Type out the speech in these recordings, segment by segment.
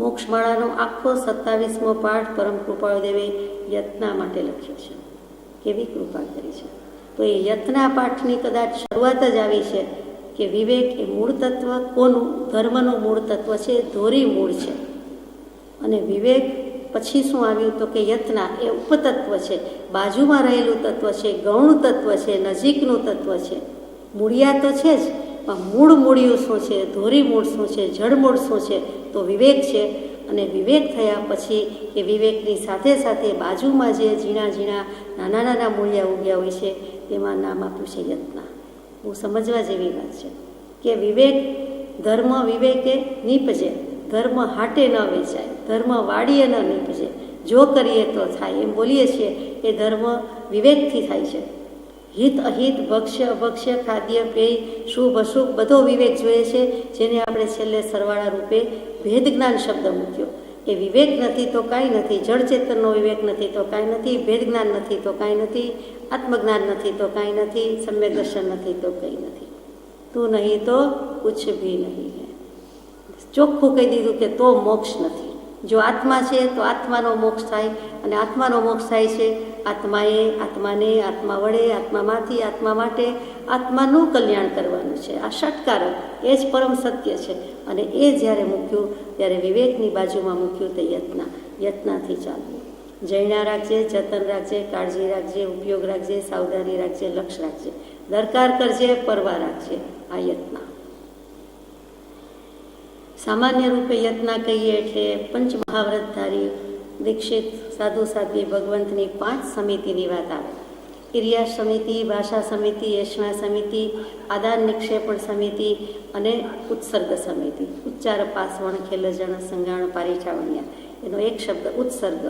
મોક્ષમાળાનો આખો 27મો પાઠ પરમ કૃપાળુદેવે યત્ના માટે લખ્યો છે. કેવી કૃપા કરી છે. તો એ યત્ના પાઠની કદાચ શરૂઆત જ આવી છે કે વિવેક એ મૂળ તત્વ કોનું? ધર્મનું મૂળ તત્વ છે, ધોરી મૂળ છે. અને વિવેક પછી શું આવ્યું? તો કે યત્ના એ ઉપતત્વ છે, બાજુમાં રહેલું તત્વ છે, ગૌણ તત્વ છે, નજીકનું તત્વ છે. મૂળિયા તો છે જ, પણ મૂળિયું શું છે, ધોરી મૂળ શું છે, જળમૂળ શું છે? તો વિવેક છે. અને વિવેક થયા પછી એ વિવેકની સાથે સાથે બાજુમાં જે ઝીણા ઝીણા નાના નાના મૂળિયા ઉગ્યા હોય છે તેમાં નામ આપ્યું છે યત્ના. બહુ સમજવા જેવી વાત છે કે વિવેક, ધર્મ વિવેકે નીપજે, ધર્મ હાટે ન વેચાય, ધર્મ વાડીએ ન નીપજે, જો કરીએ તો થાય એમ બોલીએ છીએ. એ ધર્મ વિવેકથી થાય છે. હિત અહિત, ભક્ષ્ય અભક્ષ્ય, ખાદ્ય પેય, શુભ અશુભ બધો વિવેક જોઈએ છે, જેને આપણે છેલ્લે સરવાળા રૂપે ભેદ જ્ઞાન શબ્દ મૂક્યો. એ વિવેક નથી તો કાંઈ નથી. જળચેતનનો વિવેક નથી તો કાંઈ નથી. ભેદ જ્ઞાન નથી તો કાંઈ નથી. આત્મજ્ઞાન નથી તો કાંઈ નથી. સમ્યક દર્શન નથી તો કંઈ નથી. તું નહીં તો કુછ ભી નહીં હે. ચોખ્ખું કહી દીધું કે તો મોક્ષ નથી. જો આત્મા છે તો આત્માનો મોક્ષ થાય, અને આત્માનો મોક્ષ થાય છે આત્માએ, આત્માને, આત્મા વડે, આત્મામાંથી, આત્મા માટે આત્માનું કલ્યાણ કરવાનું છે. આ ષટકારક એ જ પરમ સત્ય છે. અને એ જ્યારે મૂક્યું ત્યારે વિવેકની બાજુમાં મૂક્યું તે યત્ના. યત્નાથી ચાલવું. જૈણા રાખજે, જતન રાખજે, કાળજી રાખજે, ઉપયોગ રાખજે, સાવધાની રાખજે, લક્ષ રાખજે, દરકાર કરજે, પરવા રાખજે. આ યત્ના. સામાન્ય રૂપે યત્ના કહીએ એટલે પંચમહાવ્રતધારી દીક્ષિત સાધુ સાધ્વી ભગવંતની 5 સમિતિની વાત આવે. ઇરિયા સમિતિ, ભાષા સમિતિ, યશના સમિતિ, આદાન નિક્ષેપણ સમિતિ અને ઉત્સર્ગ સમિતિ. ઉચ્ચાર પાસવણ ખેલજણ સંગાણ પારિઠાવણ્યા, એનો એક શબ્દ ઉત્સર્ગ,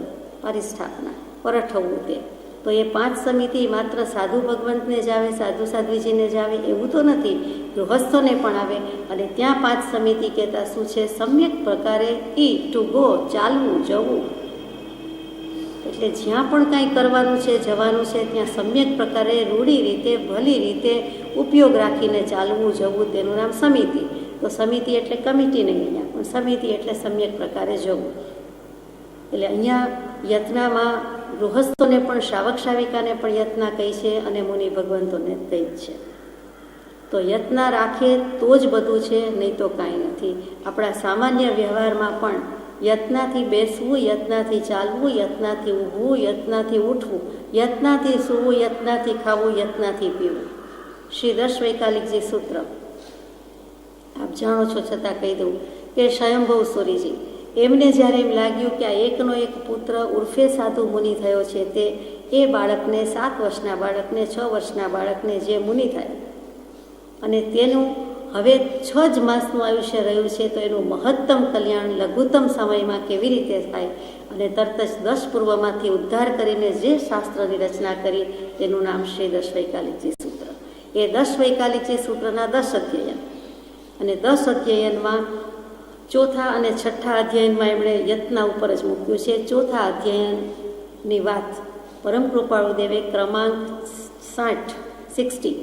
પરિસ્થાપના, પરઠવવું તે. તો એ 5 સમિતિ માત્ર સાધુ ભગવંતને જ આવે, સાધુ સાધ્વીજીને જ આવે એવું તો નથી, ગૃહસ્થોને પણ આવે. અને ત્યાં 5 સમિતિ કહેતા શું છે? સમ્યક પ્રકારે ટુ ગો, ચાલવું, જવું. એટલે જ્યાં પણ કાંઈ કરવાનું છે, જવાનું છે, ત્યાં સમ્યક પ્રકારે રૂઢી રીતે, ભલી રીતે ઉપયોગ રાખીને ચાલવું, જવું, તેનું નામ સમિતિ. તો સમિતિ એટલે કમિટી નહીં અહીંયા, પણ સમિતિ એટલે સમ્યક પ્રકારે જવું. એટલે અહીંયા યત્નામાં ગૃહસ્થોને પણ, શ્રાવક શ્રાવિકાને પણ યત્ના કહી છે, અને મુનિ ભગવંતોને કહી છે. તો યત્ના રાખે તો જ બધું છે, નહીં તો કાંઈ નથી. આપણા સામાન્ય વ્યવહારમાં પણ યત્નાથી બેસવું, યત્નાથી ચાલવું, યત્નાથી ઊભવું, યત્નાથી ઉઠવું, યત્નાથી સૂવું, યત્નાથી ખાવું, યત્નાથી પીવું. શ્રી દશ વૈકાલિકજી સૂત્ર આપ જાણો છો, છતાં કહી દઉં કે સ્વયંભવ સૂરીજી, એમને જ્યારે એમ લાગ્યું કે આ એકનો એક પુત્ર ઉર્ફે સાધુ મુનિ થયો છે, તે એ બાળકને 7 વર્ષના બાળકને, 6 વર્ષના બાળકને જે મુનિ થાય અને તેનું હવે 6 જ માસનું આયુષ્ય રહ્યું છે, તો એનું મહત્તમ કલ્યાણ લઘુત્તમ સમયમાં કેવી રીતે થાય? અને તરત જ 10 પૂર્વમાંથી ઉદ્ધાર કરીને જે શાસ્ત્રની રચના કરી તેનું નામ શ્રી દશ વૈકાલિકજી સૂત્ર. એ દશ વૈકાલિકજી સૂત્રના 10 અધ્યયન, અને 10 અધ્યયનમાં ચોથા અને છઠ્ઠા અધ્યયનમાં એમણે યત્ના ઉપર જ મૂક્યું છે. ચોથા અધ્યયનની વાત પરમ કૃપાળુદેવે ક્રમાંક 60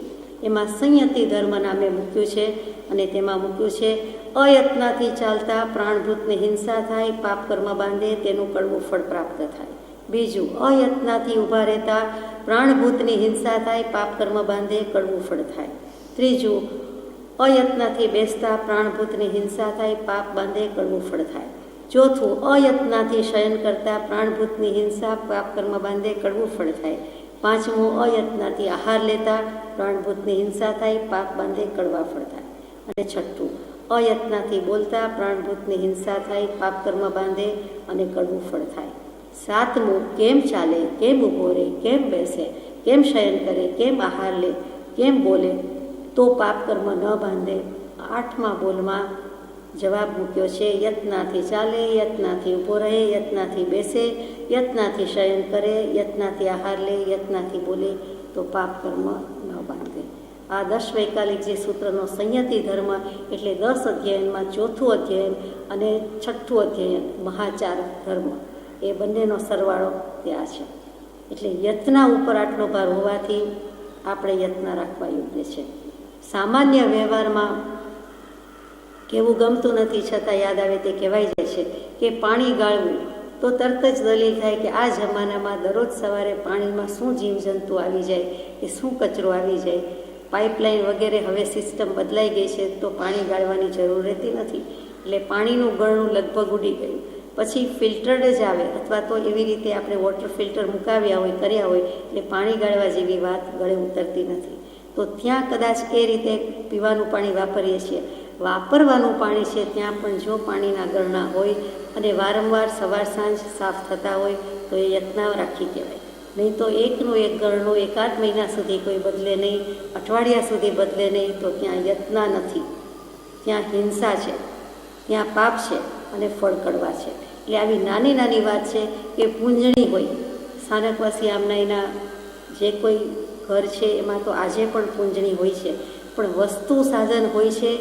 એમાં સંયતિ ધર્મ નામે મૂક્યું છે. અને તેમાં મૂક્યું છે અયત્નાથી ચાલતા પ્રાણભૂતને હિંસા થાય, પાપ કર્મ બાંધે, તેનું કડવું ફળ પ્રાપ્ત થાય. બીજું, અયત્નાથી ઊભા રહેતા પ્રાણભૂતની હિંસા થાય, પાપ કર્મ બાંધે, કડવું ફળ થાય. ત્રીજું, અયત્નાથી બેસતા પ્રાણભૂતની હિંસા થાય, પાપ બાંધે, કડવું ફળ થાય. ચોથું, અયત્નાથી શયન કરતા પ્રાણભૂતની હિંસા, પાપ કર્મ બાંધે, કડવું ફળ થાય. પાંચમું, અયત્નાથી આહાર લેતા પ્રાણભૂતની હિંસા થાય, પાપ બાંધે, કડવા ફળ થાય. અને છઠ્ઠું, અયત્નાથી બોલતા પ્રાણભૂતની હિંસા થાય, પાપ કર્મ બાંધે અને કડવું ફળ થાય. સાતમું, કેમ ચાલે, કેમ ઊભો રહે, કેમ બેસે, કેમ શયન કરે, કેમ આહાર લે, કેમ બોલે, તો પાપ કર્મ ન બાંધે. 8મા બોલમાં જવાબ મૂક્યો છે યત્નાથી ચાલે, યત્નાથી ઊભો રહે, યત્નાથી બેસે, યત્નાથી શયન કરે, યત્નાથી આહાર લે, યત્નાથી બોલે, તો પાપ કર્મ ન બાંધે. આ દશ વૈકાલિકજી સૂત્રનો સંયતિ ધર્મ એટલે 10 અધ્યયનમાં ચોથું અધ્યયન અને છઠ્ઠું અધ્યયન મહાચાર ધર્મ, એ બંનેનો સરવાળો ત્યાં છે. એટલે યત્ના ઉપર આટલો ભાર હોવાથી આપણે યત્ના રાખવા યોગ્ય છે. સામાન્ય વ્યવહારમાં કેવું ગમતું નથી, છતાં યાદ આવે તે કહેવાય જાય છે કે પાણી ગાળવું, તો તરત જ દલીલ થાય કે આ જમાનામાં દરરોજ સવારે પાણીમાં શું જીવજંતુ આવી જાય કે શું કચરો આવી જાય. પાઇપલાઇન વગેરે હવે સિસ્ટમ બદલાઈ ગઈ છે, તો પાણી ગાળવાની જરૂર રહેતી નથી. એટલે પાણીનું ગળણું લગભગ ઉડી ગયું. પછી ફિલ્ટર્ડ જ આવે, અથવા તો એવી રીતે આપણે વોટર ફિલ્ટર મુકાવ્યા હોય, કર્યા હોય, એટલે પાણી ગાળવા જેવી વાત ગળે ઉતરતી નથી. તો ત્યાં કદાચ એ રીતે પીવાનું પાણી વાપરીએ છીએ. વાપરવાનું પાણી છે ત્યાં પણ જો પાણીના ગળણા હોય અને વારંવાર સવાર સાંજ સાફ થતા હોય તો એ યત્ના રાખી કહેવાય. નહીં તો એકનું એક ગળણું એકાદ મહિના સુધી કોઈ બદલે નહીં, અઠવાડિયા સુધી બદલે નહીં, તો ત્યાં યત્ના નથી, ત્યાં હિંસા છે, ત્યાં પાપ છે અને ફળ કડવા છે. એટલે આવી નાની નાની વાત છે કે પૂંજણી હોય. સ્થાનકવાસી આમના એના જે કોઈ ઘર છે એમાં તો આજે પણ પૂંજણી હોય છે, પણ વસ્તુ સાધન હોય છે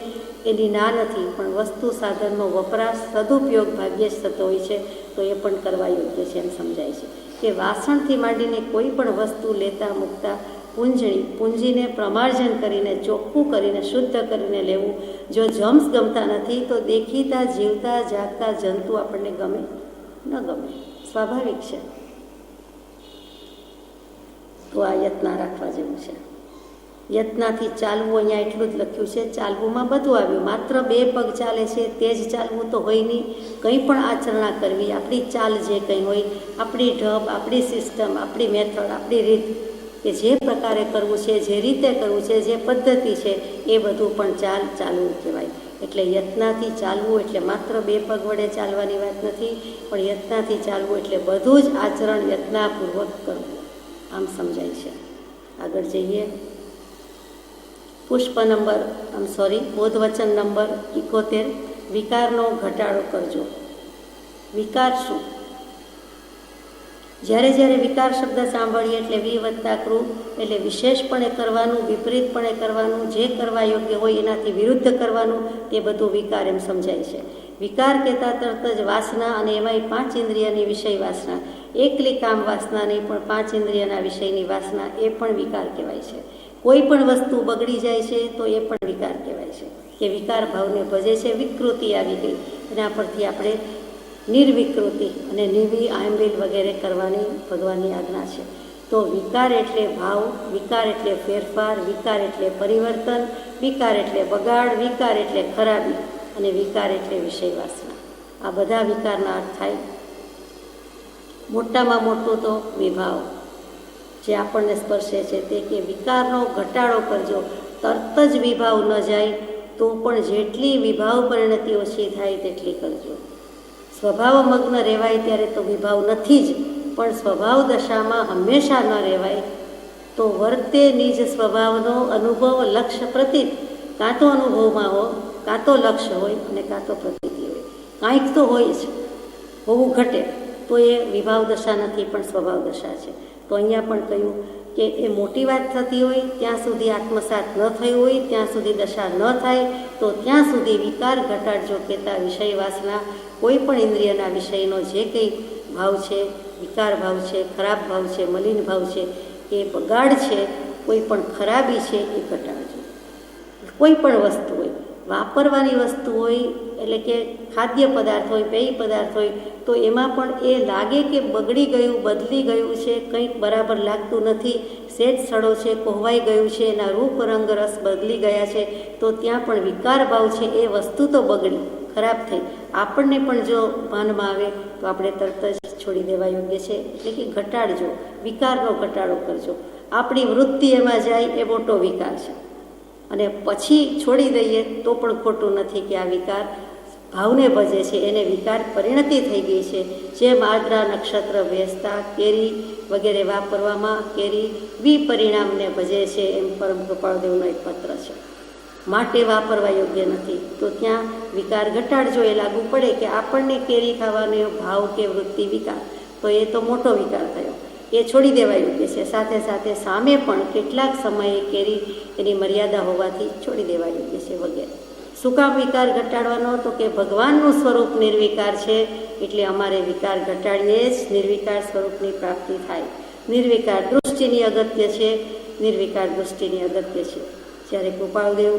એની ના નથી, પણ વસ્તુ સાધનનો વપરાશ સદુપયોગ ભાગ્યે જ થતો હોય છે, તો એ પણ કરવા યોગ્ય છે એમ સમજાય છે. કે વાસણથી માંડીને કોઈ પણ વસ્તુ લેતા મૂકતા પૂંજીને પ્રમાર્જન કરીને, ચોખ્ખું કરીને, શુદ્ધ કરીને લેવું. જો જમ્સ ગમતા નથી તો દેખીતા જીવતા જાગતા જંતુ આપણને ગમે ન ગમે, સ્વાભાવિક છે. તો આ યત્ના રાખવા જેવું છે. યત્નાથી ચાલવું, અહીંયા એટલું જ લખ્યું છે. ચાલવુંમાં બધું આવ્યું, માત્ર 2 પગ ચાલે છે તે જ ચાલવું તો હોય નહીં. કંઈ પણ આચરણા કરવી, આપણી ચાલ જે કંઈ હોય, આપણી ઢબ, આપણી સિસ્ટમ, આપણી મેથડ, આપણી રીત, કે જે પ્રકારે કરવું છે, જે રીતે કરવું છે, જે પદ્ધતિ છે, એ બધું પણ ચાલવું કહેવાય. એટલે યત્નાથી ચાલવું એટલે માત્ર 2 પગ વડે ચાલવાની વાત નથી, પણ યત્નાથી ચાલવું એટલે બધું જ આચરણ યત્નાપૂર્વક કરવું, આમ સમજાય છે. આગળ જઈએ. બોધવચન નંબર 71. વિકારનો ઘટાડો કરજો. વિકાર શું? જ્યારે જ્યારે વિકાર શબ્દ સાંભળીએ એટલે વિ વત્તા કૃ એટલે વિશેષપણે કરવાનું, વિપરીતપણે કરવાનું, જે કરવા યોગ્ય હોય એનાથી વિરુદ્ધ કરવાનું, તે બધું વિકાર એમ સમજાય છે. વિકાર કહેતા તરત જ વાસના, અને એમાંય 5 ઇન્દ્રિયની વિષય વાસના, એકલી કામ વાસના નહીં પણ 5 ઇન્દ્રિયના વિષયની વાસના, એ પણ વિકાર કહેવાય છે. કોઈ પણ વસ્તુ બગડી જાય છે તો એ પણ વિકાર કહેવાય છે, કે વિકાર ભાવને ભજે છે. વિકૃતિ આવી ગઈ, એના પરથી આપણે નિર્વિકૃતિ અને નિર્વી આંબિલ વગેરે કરવાની ભગવાનની આજ્ઞા છે. તો વિકાર એટલે ભાવ, વિકાર એટલે ફેરફાર, વિકાર એટલે પરિવર્તન, વિકાર એટલે બગાડ, વિકાર એટલે ખરાબી, અને વિકાર એટલે વિષય વાસના. આ બધા વિકારના અર્થ થાય. મોટામાં મોટું તો વિભાવ જે આપણને સ્પર્શે છે, તે કે વિકારનો ઘટાડો કરજો. તરત જ વિભાવ ન જાય તો પણ જેટલી વિભાવ પરિણતિ ઓછી થાય તેટલી કરજો. સ્વભાવ મગ્ન રહેવાય ત્યારે તો વિભાવ નથી જ, પણ સ્વભાવ દશામાં હંમેશા ન રહેવાય તો વર્તે નિજ સ્વભાવનો અનુભવ લક્ષ્ય પ્રતીત, કાં તો અનુભવમાં હો, કાં તો લક્ષ્ય હોય, અને કાં તો પ્રતીતિ હોય. કાંઈક તો હોય જ, હોવું ઘટે તો એ વિભાવ દશા નથી પણ સ્વભાવ દશા છે. તો અહીંયા પણ કહ્યું કે એ મોટી વાત થતી હોય ત્યાં સુધી આત્મસાત ન થયું હોય ત્યાં સુધી દશા ન થાય, તો ત્યાં સુધી વિકાર ઘટાડજો કહેતા વિષય વાસના, કોઈ પણ ઇન્દ્રિયના વિષયનો જે કંઈ ભાવ છે, વિકાર ભાવ છે, ખરાબ ભાવ છે, મલિન ભાવ છે, એ બગાડ છે, કોઈ પણ ખરાબી છે, એ ઘટાડજો. કોઈ પણ વસ્તુ હોય, વાપરવાની વસ્તુ હોય, એટલે કે ખાદ્ય પદાર્થ હોય, પેય પદાર્થ હોય, તો એમાં પણ એ લાગે કે બગડી ગયું, બદલી ગયું છે, કંઈક બરાબર લાગતું નથી, સેજ સડો છે, કોહવાઈ ગયું છે, એના રૂપ રંગ રસ બદલી ગયા છે, તો ત્યાં પણ વિકાર ભાવ છે. એ વસ્તુ તો બગડી, ખરાબ થઈ, આપણને પણ જો ભાનમાં આવે તો આપણે તરત જ છોડી દેવા યોગ્ય છે. એટલે કે ઘટાડજો, વિકારનો ઘટાડો કરજો. આપણી વૃત્તિ એમાં જાય એ મોટો વિકાર છે, અને પછી છોડી દઈએ તો પણ ખોટું નથી કે આ વિકાર ભાવને ભજે છે, એને વિકાર પરિણતિ થઈ ગઈ છે. જેમ આદ્રા નક્ષત્ર બેસતા કેરી વગેરે વાપરવામાં કેરી વિપરિણામને ભજે છે, એમ પરમ કૃપાળદેવનો એક પત્ર છે. માટે વાપરવા યોગ્ય નથી, તો ત્યાં વિકાર ઘટાડજો. એ લાગુ પડે કે આપણને કેરી ખાવાનો ભાવ કે વૃત્તિ વિકાર, તો એ તો મોટો વિકાર થયો, એ છોડી દેવા યોગ્ય છે. સાથે સાથે સામે પણ કેટલાક સમયે કેરી એની મર્યાદા હોવાથી છોડી દેવા યોગ્ય છે વગેરે. શું કામ વિકાર ઘટાડવાનો? તો કે ભગવાનનું સ્વરૂપ નિર્વિકાર છે, એટલે અમારે વિકાર ઘટાડીએ જ નિર્વિકાર સ્વરૂપની પ્રાપ્તિ થાય. નિર્વિકાર દૃષ્ટિની અગત્ય છે, નિર્વિકાર દૃષ્ટિની અગત્ય છે. જ્યારે કૃપાળદેવ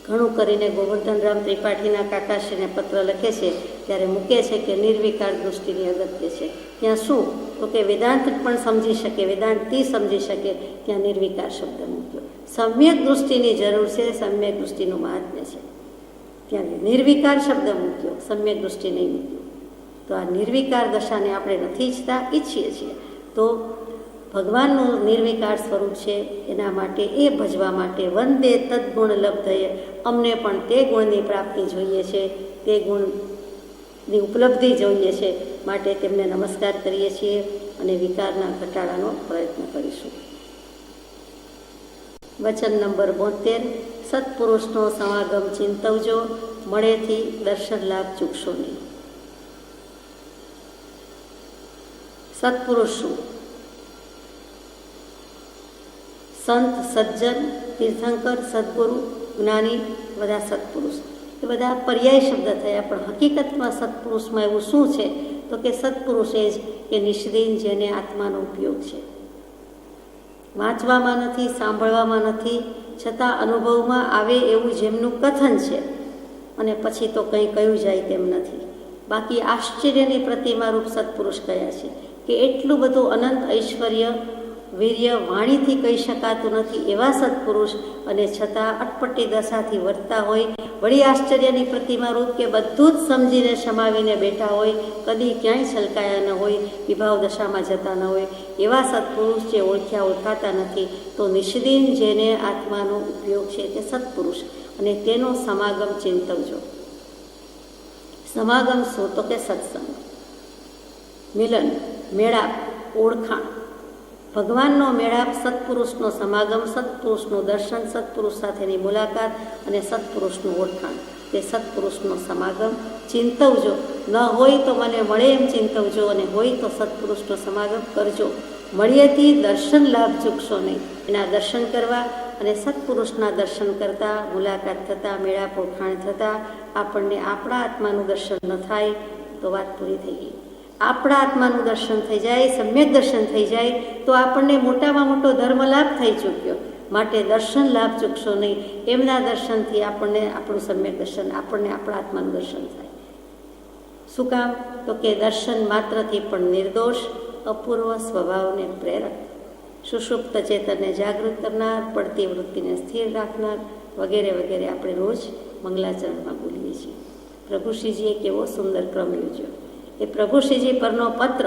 ઘણું કરીને ગોવર્ધનરામ ત્રિપાઠીના કાકાશ્રીને પત્ર લખે છે ત્યારે મૂકે છે કે નિર્વિકાર દૃષ્ટિની અગત્ય છે. ત્યાં શું તો કે વેદાંત પણ સમજી શકે, વેદાંતી સમજી શકે, ત્યાં નિર્વિકાર શબ્દ મૂક્યો. સમ્યક દૃષ્ટિની જરૂર છે, સમ્યક દૃષ્ટિનું મહાત્મ્ય છે, ત્યાં નિર્વિકાર શબ્દ મૂક્યો, સમ્યક દૃષ્ટિ નહીં મૂક્યો. તો આ નિર્વિકાર દશાને આપણે નથી ઈચ્છતા, ઈચ્છીએ છીએ તો ભગવાનનું નિર્વિકાર સ્વરૂપ છે એના માટે, એ ભજવા માટે વંદે તદ્ગુણ લબ્ધયે, અમને પણ તે ગુણની પ્રાપ્તિ જોઈએ છે, તે ગુણની ઉપલબ્ધિ જોઈએ છે, માટે તેમને નમસ્કાર કરીએ છીએ અને વિકારના ઘટાડાનો પ્રયત્ન કરીશું. વચન નંબર 72. સત્પુરુષનો સમાગમ ચિંતવજો, મળેથી દર્શન લાભ ચૂકશો નહીં. સત્પુરુષ શું? સંત, સજ્જન, તીર્થંકર, સદગુરુ, જ્ઞાની, બધા સત્પુરુષ. એ બધા પર્યાય શબ્દ થયા, પણ હકીકતમાં સત્પુરુષમાં એવું શું છે તો કે સત્પુરુષ એ જ કે નિષ્દિન, જેને આત્માનો ઉપયોગ છે. વાંચવામાં નથી, સાંભળવામાં નથી, છતાં અનુભવમાં આવે એવું જેમનું કથન છે, અને પછી તો કંઈ કહ્યું જાય તેમ નથી. બાકી આશ્ચર્યની પ્રતિમારૂપ સત્પુરુષ કયા છે કે એટલું બધું અનંત ઐશ્વર્ય, વીર્ય વાણીથી કહી શકાતું નથી એવા સત્પુરુષ, અને છતાં અટપટી દશાથી વર્તા હોય, વળી આશ્ચર્યની પ્રતિમારૂપ કે બધું જ સમજીને સમાવીને બેઠા હોય, કદી ક્યાંય છલકાયા ન હોય, વિભાવ દશામાં જતા ન હોય, એવા સત્પુરુષ જે ઓળખ્યા ઓળખાતા નથી, તો નિષ્દિન જેને આત્માનો ઉપયોગ છે તે સત્પુરુષ, અને તેનો સમાગમ ચિંતવજો. સમાગમ શું તો કે સત્સંગ, મિલન, મેળાપ, ઓળખાણ. ભગવાનનો મેળાપ, સત્પુરુષનો સમાગમ, સત્પુરુષનું દર્શન, સત્પુરુષ સાથેની મુલાકાત અને સત્પુરુષનું ઓળખાણ, તે સત્પુરુષનો સમાગમ ચિંતવજો. ન હોય તો મને મળે એમ ચિંતવજો, અને હોય તો સત્પુરુષનો સમાગમ કરજો. મળીએથી દર્શન લાભ ચૂકશો નહીં. એના દર્શન કરવા અને સત્પુરુષના દર્શન કરતાં, મુલાકાત થતાં, મેળાપ ઓળખાણ થતાં આપણને આપણા આત્માનું દર્શન ન થાય તો વાત પૂરી થઈ ગઈ. આપણા આત્માનું દર્શન થઈ જાય, સમ્યક દર્શન થઈ જાય તો આપણને મોટામાં મોટો ધર્મ લાભ થઈ ચૂક્યો. માટે દર્શન લાભ ચૂકશો નહીં. એમના દર્શનથી આપણને આપણું સમ્યક દર્શન, આપણને આપણા આત્માનું દર્શન થાય. શું કામ તો કે દર્શન માત્રથી પણ નિર્દોષ, અપૂર્વ સ્વભાવને પ્રેરક, સુષુપ્ત ચેતનને જાગૃત કરનાર, પડતી વૃત્તિને સ્થિર રાખનાર, વગેરે વગેરે આપણે રોજ મંગલાચરણમાં બોલીએ છીએ. પ્રભુશ્રીજીએ કેવો સુંદર ક્રમ યોજ્યો. એ પ્રભુશ્રીજી પરનો પત્ર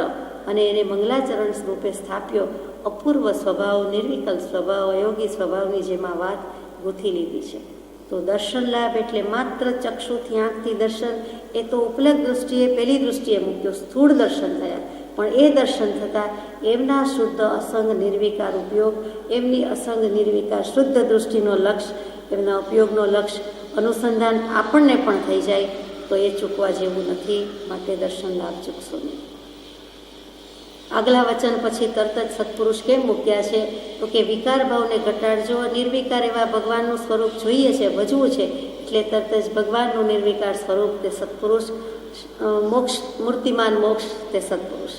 અને એને મંગલાચરણ સ્વરૂપે સ્થાપ્યો. અપૂર્વ સ્વભાવ, નિર્વિકલ્પ સ્વભાવ, અયોગી સ્વભાવની જેમાં વાત ગૂંથી લીધી છે. તો દર્શન લાભ એટલે માત્ર ચક્ષુથી, આંખથી દર્શન, એ તો ઉપલબ્ધ દૃષ્ટિએ, પહેલી દૃષ્ટિએ મૂક્યો, સ્થૂળ દર્શન થયા. પણ એ દર્શન થતાં એમના શુદ્ધ અસંગ નિર્વિકાર ઉપયોગ, એમની અસંગ નિર્વિકાર શુદ્ધ દૃષ્ટિનો લક્ષ્ય, એમના ઉપયોગનો લક્ષ્ય, અનુસંધાન આપણને પણ થઈ જાય તો એ ચૂકવા જેવું નથી. માટે દર્શન લાભ ચૂકશો નહીં. આગલા વચન પછી તરત જ સત્પુરુષ કેમ મૂક્યા છે તો કે વિકાર ભાવને ઘટાડજો. નિર્વિકાર એવા ભગવાનનું સ્વરૂપ જોઈએ છે, ભજવું છે, એટલે તરત જ ભગવાનનું નિર્વિકાર સ્વરૂપ તે સત્પુરુષ, મોક્ષ, મૂર્તિમાન મોક્ષ તે સત્પુરુષ,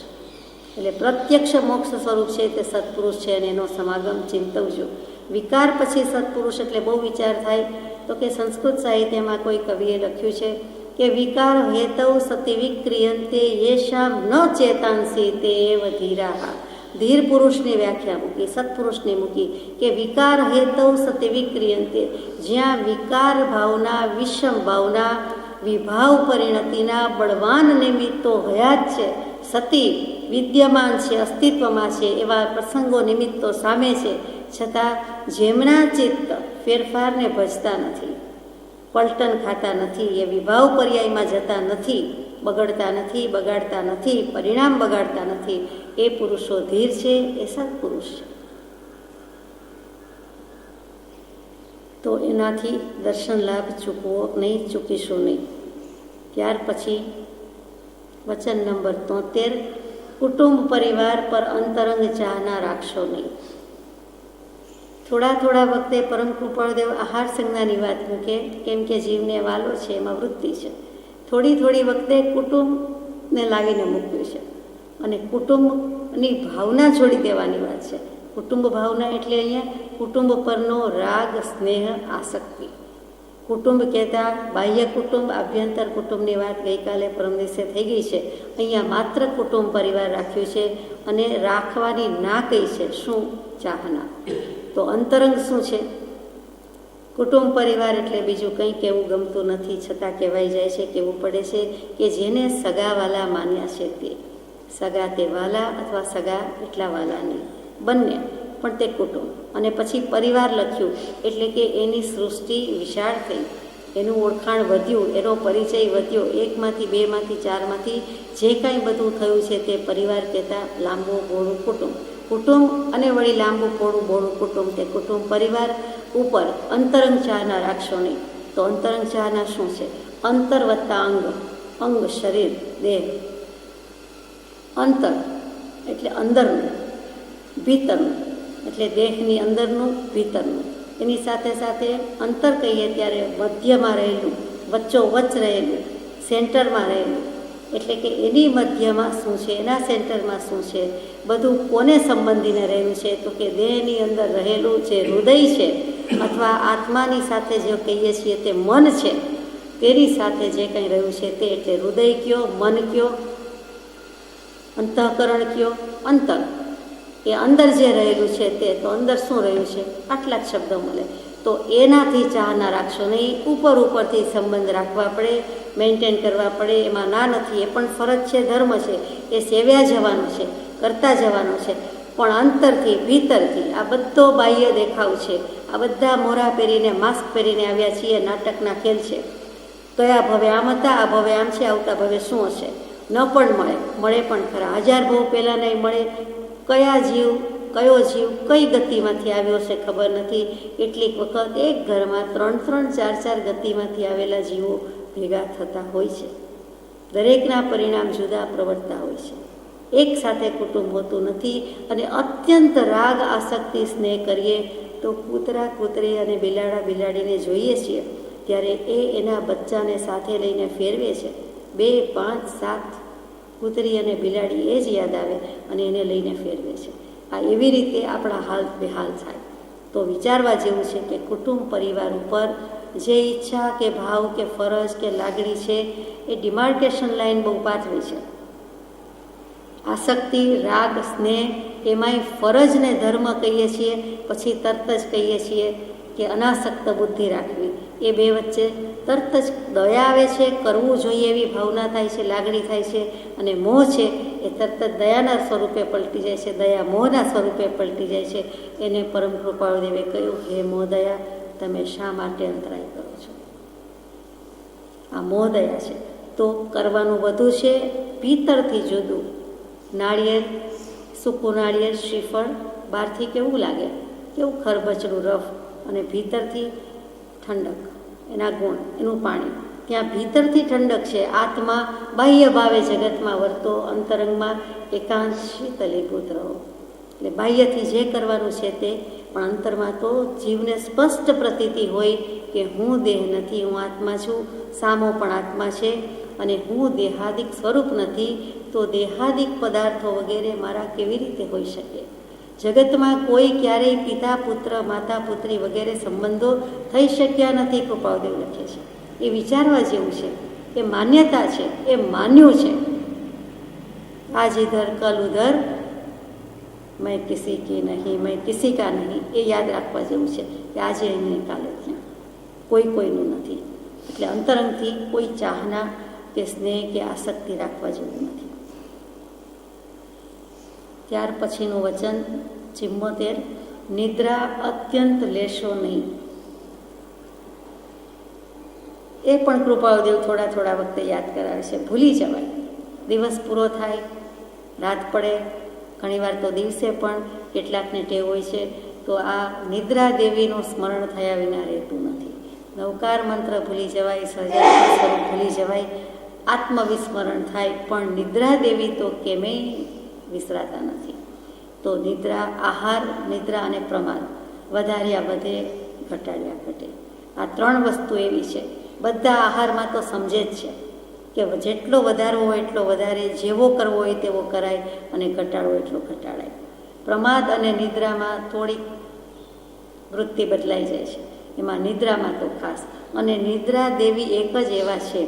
એટલે પ્રત્યક્ષ મોક્ષ સ્વરૂપ છે તે સત્પુરુષ છે, અને એનો સમાગમ ચિંતવજો. વિકાર પછી સત્પુરુષ એટલે બહુ વિચાર થાય તો કે સંસ્કૃત સાહિત્યમાં કોઈ કવિએ લખ્યું છે કે વિકાર હેતૌ સતિ વિક્રિયંતે યેષામ ન ચેતાંસી તે એવ ધીરાહ. ધીર પુરુષની વ્યાખ્યા મૂકી, સત્પુરુષની મૂકી કે વિકાર હેતૌ સતિ વિક્રિયંતે, જ્યાં વિકાર ભાવના, વિષમ ભાવના, વિભાવ પરિણતિના બળવાન નિમિત્તો હયાત છે, સતી વિદ્યમાન છે, અસ્તિત્વમાં છે, એવા પ્રસંગો નિમિત્તો સામે છે, છતાં જેમના ચિત્ત ફેરફારને ભજતા નથી, પલટન ખાતા નથી, એ વિભાવ પર્યાયમાં જતા નથી, બગડતા નથી, બગાડતા નથી, પરિણામ બગાડતા નથી, એ પુરુષો ધીર છે, એ સત્પુરુષ છે. તો એનાથી દર્શન લાભ ચૂકવો નહીં, ચૂકીશું નહીં. ત્યાર પછી વચન નંબર 73, કુટુંબ પરિવાર પર અંતરંગ ચાહના રાખશો નહીં. થોડા વખતે પરમ કૃપાળદેવ આહાર સંજ્ઞાની વાત મૂકે, કેમ કે જીવને વાલો છે, એમાં વૃત્તિ છે. થોડી વખતે કુટુંબને લાવીને મૂક્યું છે, અને કુટુંબની ભાવના છોડી દેવાની વાત છે. કુટુંબ ભાવના એટલે અહીંયા કુટુંબ પરનો રાગ, સ્નેહ, આસક્તિ. કુટુંબ કહેતા બાહ્ય કુટુંબ, આભ્યંતર કુટુંબની વાત ગઈકાલે પરમ દિવસે થઈ ગઈ છે. અહીંયા માત્ર કુટુંબ પરિવાર રાખ્યું છે અને રાખવાની ના કઈ છે. શું? ચાહના. તો અંતરંગ શું છે? કુટુંબ પરિવાર એટલે બીજું કંઈ કહેવું ગમતું નથી, છતાં કહેવાઈ જાય છે, કહેવું પડે છે કે જેને સગાવાલા માન્યા છે તે. સગા તે વાલા અથવા સગા એટલા વાલા નહીં, બંને, પણ તે કુટુંબ. અને પછી પરિવાર લખ્યું એટલે કે એની સૃષ્ટિ વિશાળ થઈ, એનું ઓળખાણ વધ્યું, એનો પરિચય વધ્યો. એકમાંથી, બેમાંથી, ચારમાંથી જે કાંઈ બધું થયું છે તે પરિવાર કહેતા લાંબુ પહોળું કુટુંબ. કુટુંબ અને વળી લાંબુ પહોળું કુટુંબ, તે કુટુંબ પરિવાર ઉપર અંતરંગ ચાહના રાખશો નહીં. તો અંતરંગ ચાહના શું છે? અંતર વત્તા અંગ, અંગ શરીર, દેહ. અંતર એટલે અંદરનું, ભીતરનું એટલે દેહની અંદરનું, ભીતરનું. એની સાથે સાથે અંતર કહીએ ત્યારે મધ્યમાં રહેલું, વચ્ચોવચ્ચ રહેલું, સેન્ટરમાં રહેલું. એટલે કે એની મધ્યમાં શું છે, એના સેન્ટરમાં શું છે, બધું કોને સંબંધીને રહેલું છે? તો કે દેહની અંદર રહેલું જે હૃદય છે અથવા આત્માની સાથે જે કહીએ છીએ તે મન છે, તેની સાથે જે કંઈ રહ્યું છે તે. એટલે હૃદય કયો, મન કયો, અંતઃકરણ કયો, અંતર. એ અંદર જે રહેલું છે તે. તો અંદર શું રહ્યું છે? આટલા જ શબ્દો મળે. તો એનાથી ચાહના રાખશો નહીં. ઉપરથી સંબંધ રાખવા પડે, મેન્ટેન કરવા પડે. એમાં ના નથી, એ પણ ફરજ છે, ધર્મ છે, એ સેવ્યા જવાનું છે, કરતા જવાનું છે. પણ અંતરથી, ભીતરથી આ બધો બાહ્ય દેખાવ છે. આ બધા મોરા પહેરીને, માસ્ક પહેરીને આવ્યા છીએ, નાટકના ખેલ છે. કયા ભવે આમ હતા, આ ભવે આમ છે, આવતા ભવે શું હશે? ન પણ મળે પણ ખરા. 1000 ભવ પહેલાં નહીં મળે. કયો જીવ કઈ ગતિમાંથી આવ્યો છે ખબર નથી. કેટલીક વખત એક ઘરમાં 3-3, 4-4 ગતિમાંથી આવેલા જીવો ભેગા થતા હોય છે. દરેકના પરિણામ જુદા પ્રવર્તતા હોય છે. એક સાથે કુટુંબ હોતું નથી. અને અત્યંત રાગ, આસક્તિ, સ્નેહ કરીએ તો કૂતરા, કૂતરી અને બિલાડા, બિલાડીને જોઈએ છીએ ત્યારે એના બચ્ચાને સાથે લઈને ફેરવે છે. 2, 5, 7 કૂતરી અને બિલાડી એ જ યાદ આવે અને એને લઈને ફેરવે છે. આ એવી રીતે આપણા હાલ બેહાલ થાય. તો વિચારવા જેવું છે કે કુટુંબ પરિવાર ઉપર જે ઈચ્છા કે ભાવ કે ફરજ કે લાગણી છે એ ડિમાર્કેશન લાઈન બહુ પાતળી છે. આસક્તિ, રાગ, સ્નેહ, એમાંય ફરજને ધર્મ કહીએ છીએ, પછી તરત જ કહીએ છીએ કે અનાસક્ત બુદ્ધિ રાખવી. એ બે વચ્ચે તરત જ દયા આવે છે, કરવું જોઈએ એવી ભાવના થાય છે, લાગણી થાય છે. અને મોહ છે એ તરત જ દયાના સ્વરૂપે પલટી જાય છે, દયા મોહના સ્વરૂપે પલટી જાય છે. એને પરમ કૃપાળુદેવે કહ્યું, હે મોહ દયા, તમે શા માટે અંતરાય કરો છો? આ મોહ દયા છે. તો કરવાનું બધું છે, ભીતરથી જુદું. નાળિયેર, સૂકું નાળિયેર, શ્રીફળ બહારથી કેવું લાગે, કેવું ખરબચડું રફ, અને ભીતરથી ઠંડક, એના ગુણ, એનું પાણી. ત્યાં ભીતરથી ઠંડક છે. આત્મા બાહ્ય ભાવે જગતમાં વર્તો, અંતરંગમાં એકાંત શીતલીભૂત રહો. એટલે બાહ્યથી જે કરવાનું છે તે, પણ અંતરમાં તો જીવને સ્પષ્ટ પ્રતીતિ હોય કે હું દેહ નથી, હું આત્મા છું. સામો પણ આત્મા છે અને હું દેહાદિક સ્વરૂપ નથી. તો દેહાદિક પદાર્થો વગેરે મારા કેવી રીતે હોઈ શકે? જગતમાં કોઈ ક્યારેય પિતા પુત્ર, માતા પુત્રી વગેરે સંબંધો થઈ શક્યા નથી, કૃપાળુદેવ લખે છે. એ વિચારવા જેવું છે, એ માન્યતા છે, એ માન્યું છે. આજ ઇધર કલ ઉધર, મેં કિસી કી નહીં, મેં કિસી કા નહીં. એ યાદ રાખવા જેવું છે કે આજે અહીં કાલે ત્યાં, કોઈનું નથી. એટલે અંતરંગથી કોઈ ચાહના કે સ્નેહ કે આસક્તિ રાખવા જેવું નથી. ત્યાર પછીનું વચન 74, નિદ્રા અત્યંત લેશો નહીં. એ પણ કૃપાળુદેવ થોડા વખતે યાદ કરાવે છે. ભૂલી જવાય, દિવસ પૂરો થાય, રાત પડે, ઘણીવાર તો દિવસે પણ કેટલાકને ટેવ હોય છે. તો આ નિદ્રા દેવીનું સ્મરણ થયા વિના રહેતું નથી. નવકાર મંત્ર ભૂલી જવાય, સહજાત્મ સ્વરૂપ ભૂલી જવાય, આત્મવિસ્મરણ થાય, પણ નિદ્રા દેવી તો કેમેય વિસરાતા નથી. તો નિદ્રા, આહાર, નિદ્રા અને પ્રમાદ, વધાર્યા વધે, ઘટાડ્યા ઘટે. આ 3 વસ્તુ એવી છે. બધા આહારમાં તો સમજે જ છે કે જેટલો વધારવો હોય એટલો વધારે, જેવો કરવો હોય તેવો કરાય, અને ઘટાડવો એટલો ઘટાડાય. પ્રમાદ અને નિદ્રામાં થોડીક વૃત્તિ બદલાઈ જાય છે. એમાં નિદ્રામાં તો ખાસ અને નિદ્રા દેવી એક જ એવા છે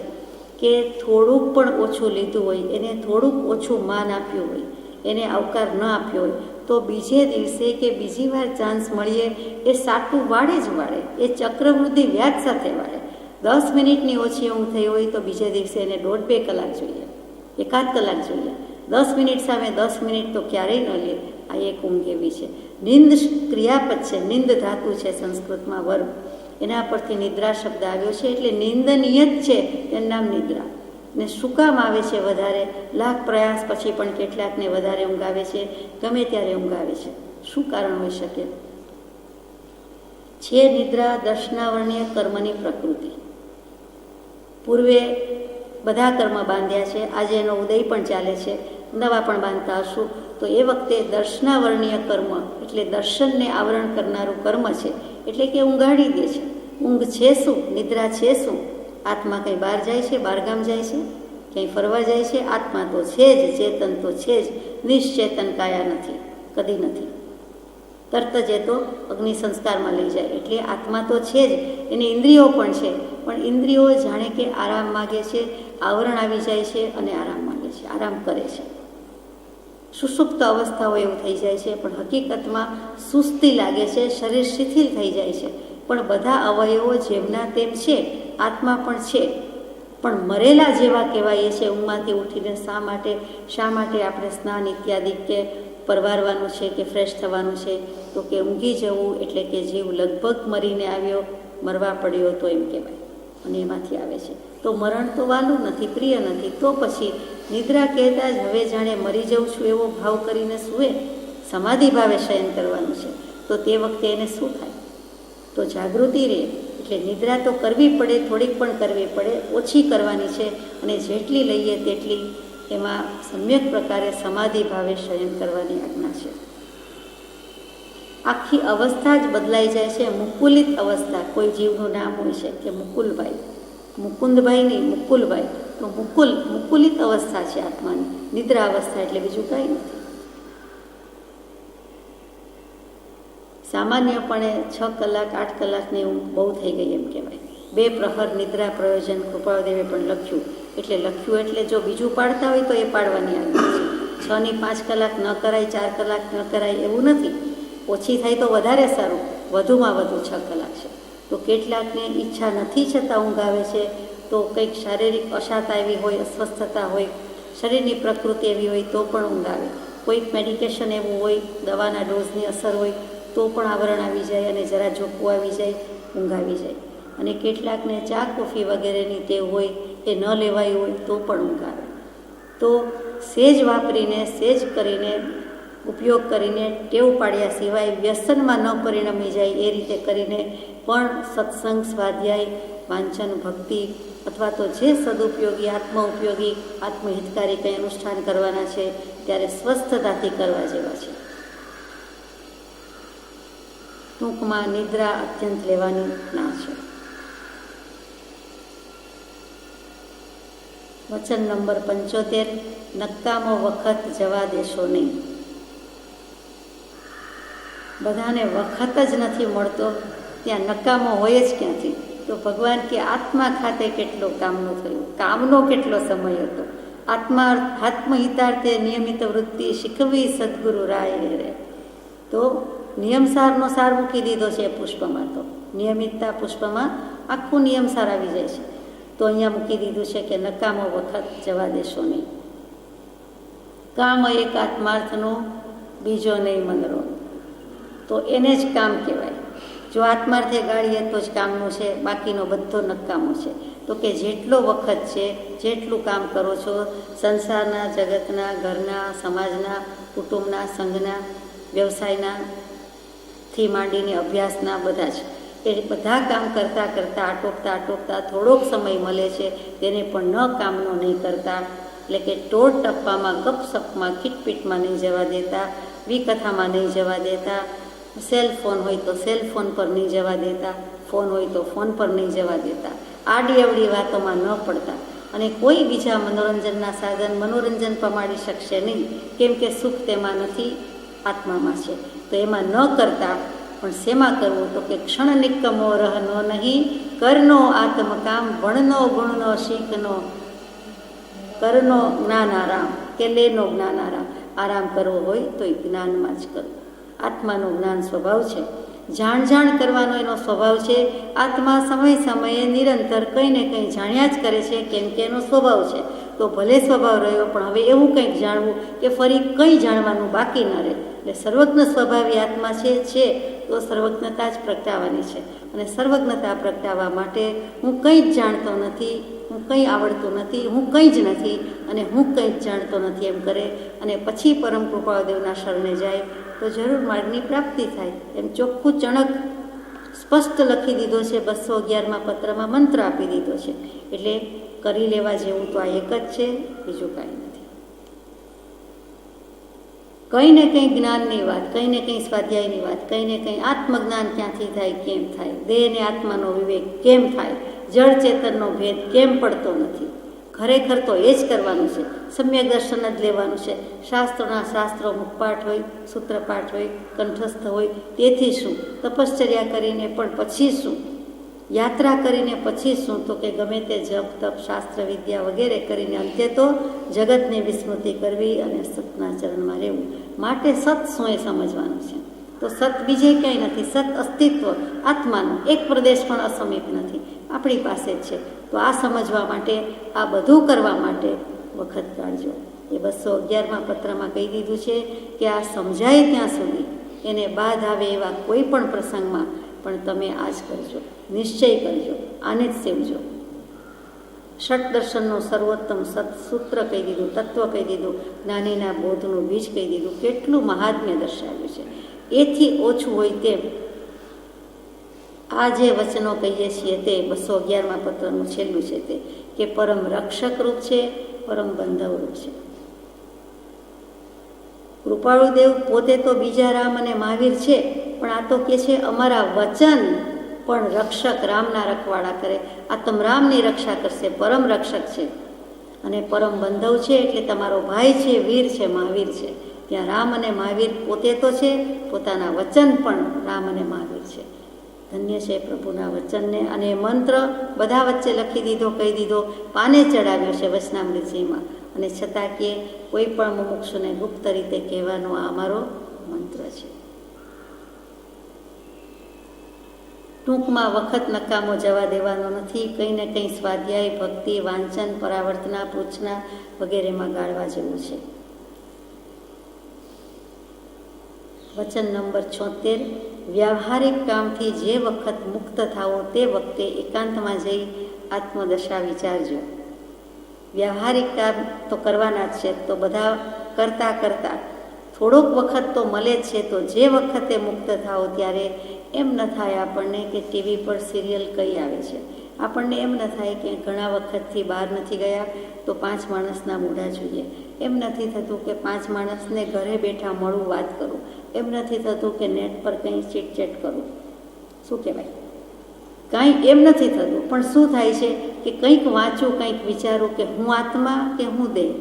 કે થોડુંક પણ ઓછું લીધું હોય, એને થોડુંક ઓછું માન આપ્યું હોય, એને આવકાર ન આપ્યો હોય, તો બીજે દિવસે કે બીજી વાર ચાન્સ મળીએ એ સાટું વાળે જ વાળે, એ ચક્રવૃદ્ધિ વ્યાજ સાથે વાળે. 10 મિનિટની ઓછી ઊંઘ થઈ હોય તો બીજે દિવસે એને 1.5-2 કલાક જોઈએ, 1 કલાક જોઈએ. 10 મિનિટ સામે 10 મિનિટ તો ક્યારેય ન લે. આ એક ઊંઘ એવી છે. નિંદ ક્રિયાપદ છે, નિંદ ધાતુ છે સંસ્કૃતમાં વર્ગ, એના પરથી નિદ્રા શબ્દ આવ્યો છે. એટલે નિંદનીય જ છે એનું નામ નિદ્રા. ને શું કામ આવે છે વધારે? લાખ પ્રયાસ પછી પણ કેટલાકને વધારે ઊંઘ આવે છે, ગમે ત્યારે ઊંઘ આવે છે. શું કારણ હોઈ શકે? છે નિદ્રા દર્શનાવર્ણીય કર્મની પ્રકૃતિ. પૂર્વે બધા કર્મ બાંધ્યા છે, આજે એનો ઉદય પણ ચાલે છે, નવા પણ બાંધતા હશું. તો એ વખતે દર્શનાવર્ણીય કર્મ એટલે દર્શનને આવરણ કરનારું કર્મ છે, એટલે કે ઊંઘાડી દે છે. ઊંઘ છે શું? નિદ્રા છે શું? આત્મા કંઈ બહાર જાય છે, બહારગામ જાય છે, ક્યાંય ફરવા જાય છે? આત્મા તો છે જ, ચેતન તો છે જ, નિશ્ચેતન કાયા નથી, કદી નથી. તરત જ એ તો અગ્નિ સંસ્કારમાં લઈ જાય. એટલે આત્મા તો છે જ, એની ઇન્દ્રિયો પણ છે, પણ ઇન્દ્રિયો જાણે કે આરામ માગે છે, આવરણ આવી જાય છે અને આરામ માગે છે, આરામ કરે છે. સુષુપ્ત અવસ્થાઓ એવું થઈ જાય છે, પણ હકીકતમાં સુસ્તી લાગે છે, શરીર શિથિલ થઈ જાય છે. પણ બધા અવયવો જેમના તેમ છે, આત્મા પણ છે, પણ મરેલા જેવા કહેવાય છે. ઊંઘમાંથી ઉઠીને શા માટે આપણે સ્નાન ઇત્યાદિ કે પરવારવાનું છે કે ફ્રેશ થવાનું છે? તો કે ઊંઘી જવું એટલે કે જીવ લગભગ મરીને આવ્યો, મરવા પડ્યો તો એમ કહેવાય, અને એમાંથી આવે છે. તો મરણ તો વાલું નથી, પ્રિય નથી, તો પછી નિદ્રા કહેતા જ હવે જાણે મરી જઉં છું એવો ભાવ કરીને સૂવે, સમાધિ ભાવે શયન કરવાનું છે. તો તે વખતે એને શું થાય? તો જાગૃતિ રહે. એટલે નિદ્રા તો કરવી પડે, થોડીક પણ કરવી પડે, ઓછી કરવાની છે, અને જેટલી લઈએ તેટલી એમાં સમ્યક પ્રકારે સમાધિ ભાવે શયન કરવાની આજ્ઞા છે. આખી અવસ્થા જ બદલાઈ જાય છે. મુકુલિત અવસ્થા, કોઈ જીવનું નામ હોય છે કે મુકુલભાઈ, મુકુંદભાઈ નહીં, મુકુલભાઈ. તો મુકુલિત અવસ્થા છે આત્માની. નિદ્રા અવસ્થા એટલે બીજું કંઈ નથી. સામાન્યપણે 6 કલાક 8 કલાકની ઊંઘ બહુ થઈ ગઈ એમ કહેવાય. 2 પ્રહર નિદ્રા પ્રયોજન કૃપાળદેવે પણ લખ્યું. એટલે જો બીજું પાડતા હોય તો એ પાડવાની આજ્ઞા છે. 6 ની 5 કલાક ન કરાય, 4 કલાક ન કરાય એવું નથી. ઓછી થાય તો વધારે સારું, વધુમાં વધુ 6 કલાક છે. તો કેટલાકને ઈચ્છા નથી છતાં ઊંઘ આવે છે, તો કંઈક શારીરિક અશાંત આવી હોય, અસ્વસ્થતા હોય, શરીરની પ્રકૃતિ એવી હોય તો પણ ઊંઘ આવે. કોઈક મેડિકેશન એવું હોય, દવાના ડોઝની અસર હોય તો પણ આવરણ આવી જાય અને જરા જોખવું આવી જાય, ઊંઘ આવી જાય. અને કેટલાકને ચા કોફી વગેરેની ટેવ હોય, એ ન લેવાયું હોય તો પણ ઊંઘ આવે. તો સેજ વાપરીને, સેજ કરીને, ઉપયોગ કરીને, ટેવ પાડ્યા સિવાય વ્યસનમાં ન પરિણમી જાય એ રીતે કરીને પણ સત્સંગ, સ્વાધ્યાય, વાંચન, ભક્તિ અથવા તો જે સદુપયોગી, આત્મ ઉપયોગી, આત્મહિતકારી કંઈ અનુષ્ઠાન કરવાના છે ત્યારે સ્વસ્થતાથી કરવા જેવા છે. ટૂંકમાં નિદ્રા અત્યંત લેવાની ના છે. વચન નંબર 75, નકામો વખત જવા દેશો નહીં. બધાને વખત જ નથી મળતો, ત્યાં નકામો હોય જ ક્યાંથી? તો ભગવાન કે આત્મા ખાતે કેટલો કામનો થયો, કામનો કેટલો સમય હતો. આત્મહિતાર્થે નિયમિત વૃત્તિ શીખવી સદગુરુ રાય રે. તો નિયમસારનો સાર મૂકી દીધો છે પુષ્પમાં. તો નિયમિતતા પુષ્પમાં આખું નિયમસાર આવી જાય છે. તો અહીંયા મૂકી દીધું છે કે નકામો વખત જવા દેશો નહીં. કામ એક આત્માર્થનો, બીજો નહીં મનરો. તો એને જ કામ કહેવાય. જો આત્માર્થે ગાળીએ તો જ કામનું છે, બાકીનો બધો નકામો છે. તો કે જેટલો વખત છે, જેટલું કામ કરો છો, સંસારના, જગતના, ઘરના, સમાજના, કુટુંબના, સંઘના, વ્યવસાયના થી માંડીને અભ્યાસના બધા જ, એ બધા કામ કરતાં આટોપતા થોડોક સમય મળે છે તેને પણ ન કામનો નહીં કરતા. એટલે કે ટોળ ટપ્પામાં, ગપસપમાં, ખીટપીટમાં નહીં જવા દેતા, વિકથામાં નહીં જવા દેતા, સેલ ફોન હોય તો સેલ ફોન પર નહીં જવા દેતા, ફોન હોય તો ફોન પર નહીં જવા દેતા, આડી અવડી વાતોમાં ન પડતા. અને કોઈ બીજા મનોરંજનના સાધન મનોરંજન પમાડી શકશે નહીં, કેમ કે સુખ તેમાં નથી, આત્મામાં છે. તો એમાં ન કરતા પણ શેમાં કરવું? તો કે ક્ષણ નિકમો રહનો નહીં, કરનો આત્મકામ, ભણનો ગુણનો શીખનો, કરનો જ્ઞાનારામ, કે લેનો જ્ઞાનારામ. આરામ કરવો હોય તો એ જ્ઞાનમાં જ કરવો. આત્માનું જ્ઞાન સ્વભાવ છે, જાણ કરવાનો એનો સ્વભાવ છે. આત્મા સમય સમયે નિરંતર કંઈ ને કંઈ જાણ્યા જ કરે છે, કેમ કે એનો સ્વભાવ છે. તો ભલે સ્વભાવ રહ્યો, પણ હવે એવું કંઈક જાણવું કે ફરી કંઈ જાણવાનું બાકી ન રહે. એટલે સર્વજ્ઞ સ્વભાવી આત્મા છે તો સર્વજ્ઞતા જ પ્રગટાવવાની છે. અને સર્વજ્ઞતા પ્રગટાવવા માટે હું કંઈ જ જાણતો નથી, હું કંઈ આવડતું નથી, હું કંઈ જ નથી અને હું કંઈ જ જાણતો નથી એમ કરે અને પછી પરમ કૃપાળુદેવના શરણે જાય તો જરૂર માર્ગની પ્રાપ્તિ થાય. એમ ચોખ્ખું ચણક સ્પષ્ટ લખી દીધો છે. 211માં પત્રમાં મંત્ર આપી દીધો છે. એટલે કરી લેવા જેવું તો આ એક જ છે, બીજું કાંઈ નથી. કંઈ ને કંઈ જ્ઞાનની વાત, કંઈ ને કંઈ સ્વાધ્યાયની વાત, કંઈ ને કંઈ આત્મજ્ઞાન ક્યાંથી થાય, કેમ થાય, દેહ અને આત્માનો વિવેક કેમ થાય, જળ ચેતનનો ભેદ કેમ પડતો નથી. ખરેખર તો એ જ કરવાનું છે. સમ્યક દર્શન જ લેવાનું છે. શાસ્ત્રો મુખપાઠ હોય, સૂત્રપાઠ હોય, કંઠસ્થ હોય, તેથી શું? તપશ્ચર્યા કરીને પણ પછી શું? યાત્રા કરીને પછી શું? તો કે ગમે તે જપ તપ શાસ્ત્ર વિદ્યા વગેરે કરીને અંતે તો જગતની વિસ્મૃતિ કરવી અને સતના ચરણમાં રહેવું. માટે સત શું એ સમજવાનું છે. તો સત બીજે ક્યાંય નથી. સત અસ્તિત્વ આત્માનું એક પ્રદેશ પણ અસમીપ નથી, આપણી પાસે જ છે. તો આ સમજવા માટે, આ બધું કરવા માટે વખત કાઢજો. એ 211માં પત્રમાં કહી દીધું છે કે આ સમજાય ત્યાં સુધી, એને બાદ આવે એવા કોઈ પણ પ્રસંગમાં પણ તમે આ જ કરજો, નિશ્ચય કરજો, આને જ સેવજો. ષટ દર્શનનું સર્વોત્તમ સૂત્ર કહી દીધું, તત્વ કહી દીધું, જ્ઞાનીના બોધનું બીજ કહી દીધું. કેટલું મહાત્મ્ય દર્શાવ્યું છે. એથી ઓછું હોય તેમ આ જે વચનો કહીએ છીએ તે 211માં પત્રનું છેલ્લું છે તે કે પરમ રક્ષક રૂપ છે, પરમ બંધવ રૂપ છે. કૃપાળુદેવ પોતે તો બીજા રામ અને મહાવીર છે, પણ આ તો કે છે અમારા વચન પણ રક્ષક, રામના રખવાડા કરે. આત્મ રામની રક્ષા કરશે, પરમ રક્ષક છે. અને પરમ બંધવ છે એટલે તમારો ભાઈ છે, વીર છે, મહાવીર છે. ત્યાં રામ અને મહાવીર પોતે તો છે, પોતાના વચન પણ રામ અને મહાવીર છે. ધન્ય છે પ્રભુના વચનને. અને મંત્ર બધા વચ્ચે લખી દીધો, કહી દીધો, પાને ચડાવ્યો છે વચનામૃતજીમાં. અને છતાં કે કોઈ પણ મુમુક્ષુને ગુપ્ત રીતે કહેવાનો આ અમારો મંત્ર છે. ટૂંકમાં વખત નકામો જવા દેવાનો નથી. કંઈ ને કંઈ સ્વાધ્યાય, ભક્તિ, વાંચન, પરાવર્તના, પૂછના વગેરેમાં ગાળવા જેવું છે. વચન નંબર 76. વ્યવહારિક કામથી જે વખત મુક્ત થાવો તે વખતે એકાંતમાં જઈ આત્મદશા વિચારજો. વ્યવહારિક કામ તો કરવાના જ છે, તો બધા કરતાં થોડોક વખત તો મળે જ છે. તો જે વખતે મુક્ત થાઓ ત્યારે એમ ન થાય આપણને કે ટીવી પર સિરિયલ કઈ આવે છે. આપણને એમ ન થાય કે ઘણા વખતથી બહાર નથી ગયા તો 5 માણસના મોઢા જોઈએ. એમ નથી થતું કે 5 માણસને ઘરે બેઠા મળું, વાત કરું. એમ નથી થતું કે નેટ પર કંઈ ચીટચેટ કરું. શું કહેવાય, કાંઈ એમ નથી થતું. પણ શું થાય છે કે કંઈક વાંચું, કંઈક વિચારું કે હું આત્મા કે હું દેહ.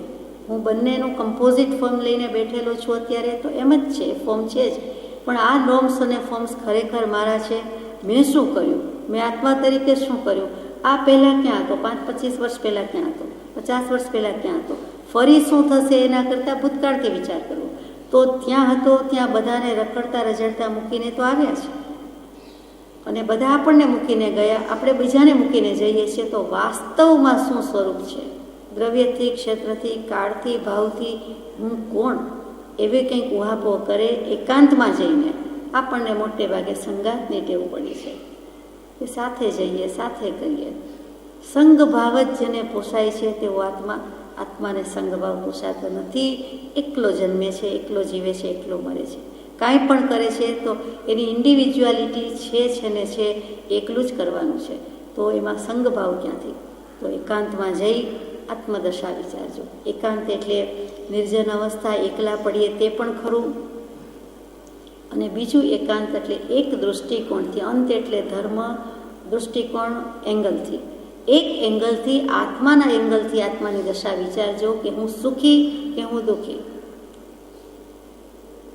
હું બંનેનું કમ્પોઝિટ ફોર્મ લઈને બેઠેલો છું અત્યારે, તો એમ જ છે, ફોર્મ છે જ. પણ આ નોર્મ્સ અને ફોર્મ્સ ખરેખર મારા છે. મેં શું કર્યું, મેં આત્મા તરીકે શું કર્યું, આ પહેલાં ક્યાં હતો, 5-25 વર્ષ પહેલાં ક્યાં હતો, 50 વર્ષ પહેલાં ક્યાં હતો, ફરી શું થશે એના કરતાં ભૂતકાળથી વિચાર કરવો. તો ત્યાં હતો, ત્યાં બધાને રખડતા રઝળતા મૂકીને તો આવ્યા છે અને બધા આપણને મૂકીને ગયા, આપણે બીજાને મૂકીને જઈએ છીએ. તો વાસ્તવમાં શું સ્વરૂપ છે, દ્રવ્યથી, ક્ષેત્રથી, કાળથી, ભાવથી હું કોણ, એવી કંઈક ઉહાપો કરે એકાંતમાં જઈને. આપણને મોટે ભાગે સંગાતની ટેવ પડી છે કે સાથે જઈએ, સાથે કરીએ. સંગ ભાવ જ જેને પોસાય છે તેવો આત્માને સંગભાવ પોસાતો નથી. એકલો જન્મે છે, એકલો જીવે છે, એકલો મરે છે. કાંઈ પણ કરે છે તો એની ઇન્ડિવિજ્યુઆલિટી છે ને છે, એકલું જ કરવાનું છે. તો એમાં સંગભાવ ક્યાંથી? તો એકાંતમાં જઈ આત્મદશા વિચારજો. એકાંત એટલે નિર્જન અવસ્થા, એકલા પડીએ તે પણ ખરું. અને બીજું એકાંત એટલે એક દૃષ્ટિકોણથી, અંત એટલે ધર્મ દૃષ્ટિકોણ એંગલથી, એક એંગલથી, આત્માના એંગલથી આત્માની દશા વિચારજો કે હું સુખી કે હું દુઃખી,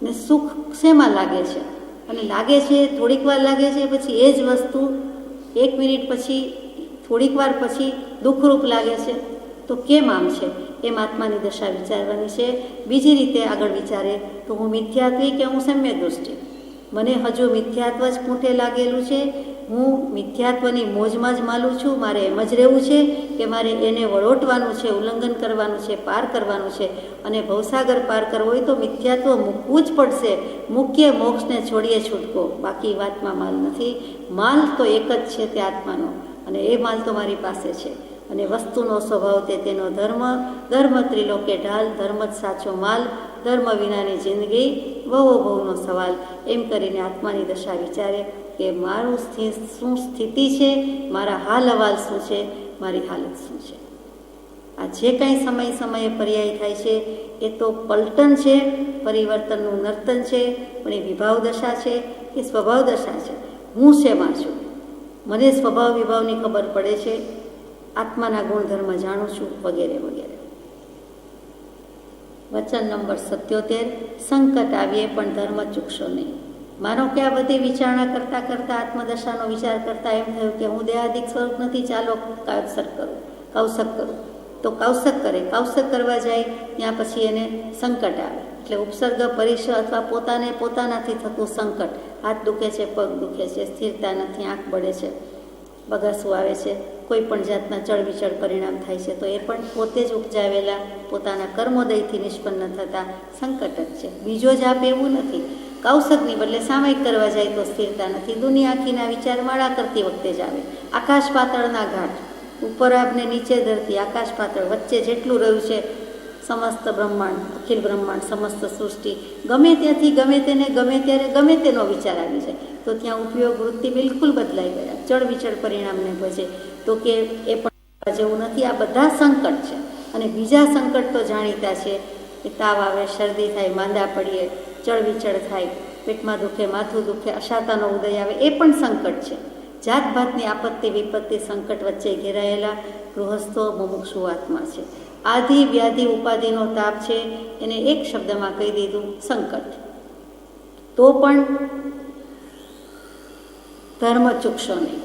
ને સુખ શેમાં લાગે છે. અને લાગે છે, થોડીક વાર લાગે છે, પછી એ જ વસ્તુ 1 મિનિટ પછી, થોડીક વાર પછી દુઃખરૂપ લાગે છે. તો કેમ આમ છે? એમ આત્માની દશા વિચારવાની છે. બીજી રીતે આગળ વિચારે તો હું મિથ્યાત્વી કે હું સમ્યક દૃષ્ટિ? મને હજુ મિથ્યાત્વ જ પૂંઠે લાગેલું છે. હું મિથ્યાત્વની મોજમાં જ માલું છું. મારે એમ જ રહેવું છે કે મારે એને વળોટવાનું છે, ઉલ્લંઘન કરવાનું છે, પાર કરવાનું છે. અને ભવસાગર પાર કરવો હોય તો મિથ્યાત્વ મૂકવું જ પડશે. મુખ્ય મોક્ષને છોડીએ છૂટકો. બાકી વાતમાં માલ નથી. માલ તો એક જ છે તે આત્માનો, અને એ માલ તો મારી પાસે છે. અને વસ્તુનો સ્વભાવ તે તેનો ધર્મ. ધર્મ ત્રિલોકે ઢાલ, ધર્મ જ સાચો માલ. ધર્મ વિનાની જિંદગી વહુ ભવનો સવાલ. એમ કરીને આત્માની દશા વિચારે કે મારું શું સ્થિતિ છે, મારા હાલ હવાલ શું છે, મારી હાલત શું છે. આ જે કાંઈ સમયે પર્યાય થાય છે એ તો પલટન છે, પરિવર્તનનું નર્તન છે. પણ એ વિભાવ દશા છે કે સ્વભાવ દશા છે? હું શેમાં છું? મને સ્વભાવ વિભાવની ખબર પડે છે, આત્માના ગુણધર્મ જાણું છું, વગેરે વગેરે. વચન નંબર 77. સંકટ આવીએ પણ ધર્મ ચૂકશો નહીં. માનો કે આ બધી વિચારણા કરતાં કરતાં આત્મદશાનો વિચાર કરતાં એમ થયું કે હું દેહાદિક સ્વરૂપ નથી, ચાલો કૌશક કરું. તો કૌશક કરે. કૌશક કરવા જાય ત્યાં પછી એને સંકટ આવે. એટલે ઉપસર્ગ પરિસર અથવા પોતાનાથી થતું સંકટ. હાથ દુખે છે, પગ દુખે છે, સ્થિરતા નથી, આંખ બળે છે, બગાસું આવે છે, કોઈ પણ જાતના ચળવિચળ પરિણામ થાય છે. તો એ પણ પોતે જ ઉપજાવેલા પોતાના કર્મોદયથી નિષ્પન્ન થતા સંકટ જ છે. બીજો જ આપ એવું નથી. કૌશકની બદલે સામયિક કરવા જાય તો સ્થિરતા નથી. દુનિયા આખીના વિચાર માળા કરતી વખતે જ આવે. આકાશ પાતળના ઘાટ, ઉપર આપને નીચે ધરતી, આકાશ પાતળ, વચ્ચે જેટલું રહ્યું છે સમસ્ત બ્રહ્માંડ, અખિલ બ્રહ્માંડ, સમસ્ત સૃષ્ટિ, ગમે ત્યાંથી ગમે તેને ગમે ત્યારે ગમે તેનો વિચાર આવી જાય તો ત્યાં ઉપયોગ વૃત્તિ બિલકુલ બદલાઈ ગયા, ચળવિચળ પરિણામને ભજે. તો કે એ પણ જેવું નથી. આ બધા સંકટ છે. અને બીજા સંકટ તો જાણીતા છે કે તાવ આવે, શરદી થાય, માંદા પડીએ, ચળવિચળ થાય, પેટમાં દુખે, માથું દુખે, અશાતાનો ઉદય આવે, એ પણ સંકટ છે. જાતભાતની આપત્તિ વિપત્તિ સંકટ વચ્ચે ઘેરાયેલા ગૃહસ્થો મુમુક્ષુ આત્મા છે. આધિ વ્યાધિ ઉપાધિનો તાપ છે, એને એક શબ્દમાં કહી દીધું, સંકટ. તો પણ ધર્મ ચૂકશો નહીં.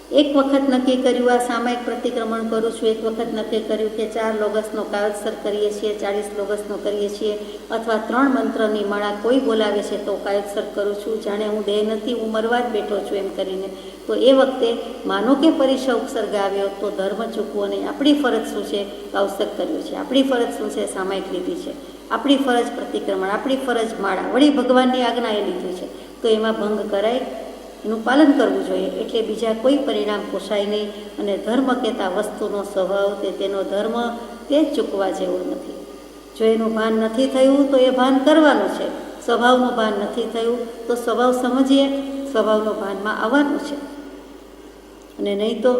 એક વખત નક્કી કર્યું આ સામયિક પ્રતિક્રમણ કરું છું, એક વખત નક્કી કર્યું કે 4 લોગસનો કાયોત્સર કરીએ છીએ, 40 લોગસનો કરીએ છીએ, અથવા 3 મંત્રની માળા કોઈ બોલાવે છે તો કાયોત્સર કરું છું, જાણે હું દેહ નથી, હું મરવા જ બેઠો છું એમ કરીને. તો એ વખતે માનો કે પરિસર ઉપસર્ગ આવ્યો તો ધર્મ ચૂકવો નહીં. આપણી ફરજ શું છે? કૌશક કર્યું છે. આપણી ફરજ શું છે? સામયિક લીધી છે. આપણી ફરજ પ્રતિક્રમણ, આપણી ફરજ માળા, વળી ભગવાનની આજ્ઞાએ લીધું છે. તો એમાં ભંગ કરાય, એનું પાલન કરવું જોઈએ. એટલે બીજા કોઈ પરિણામ પોસાય નહીં. અને ધર્મ કહેતા વસ્તુનો સ્વભાવ તે તેનો ધર્મ તે ચૂકવા જેવું નથી. જો એનું ભાન નથી થયું તો એ ભાન કરવાનું છે. સ્વભાવનું ભાન નથી થયું તો સ્વભાવ સમજીએ, સ્વભાવનું ભાનમાં આવવાનું છે. અને નહીં તો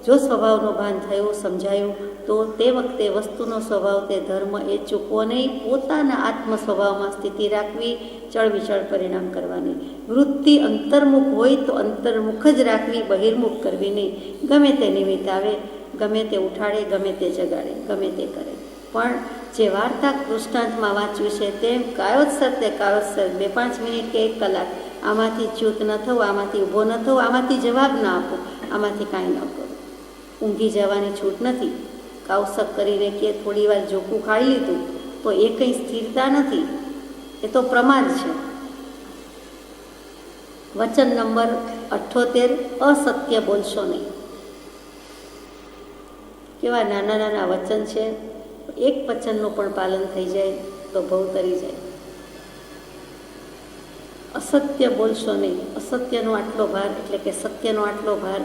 જો સ્વભાવનું ભાન થયું, સમજાયું, તો તે વખતે વસ્તુનો સ્વભાવ તે ધર્મ એ ચૂકવો નહીં. પોતાના આત્મ સ્વભાવમાં સ્થિતિ રાખવી, ચળવિચળ પરિણામ કરવાની. વૃત્તિ અંતર્મુખ હોય તો અંતર્મુખ જ રાખવી, બહિર્મુખ કરવી નહીં. ગમે તે નિમિત્ત આવે, ગમે તે ઉઠાડે, ગમે તે જગાડે, ગમે તે કરે. પણ જે વાર્તા દૃષ્ટાંતમાં વાંચ્યું છે તેમ કાયોત્સર તે કાયોત્સર, 2-5 મિનિટ કે 1 કલાક આમાંથી ચ્યુત ન થવું, આમાંથી ઊભો ન થવું, આમાંથી જવાબ ન આપો, આમાંથી કાંઈ ન કરો. ઊંઘી જવાની છૂટ નથી. કૌશક કરીને કે થોડી વાર જોખું ખાઈ લીધું તો એ કંઈ સ્થિરતા નથી, એ તો પ્રમાદ છે. વચન નંબર 78. અસત્ય બોલશો નહીં. કેવા નાના નાના વચન છે. એક વચનનું પણ પાલન થઈ જાય તો ભવ તરી જાય. અસત્ય બોલશો નહીં. અસત્યનો આટલો ભાર, એટલે કે સત્યનો આટલો ભાર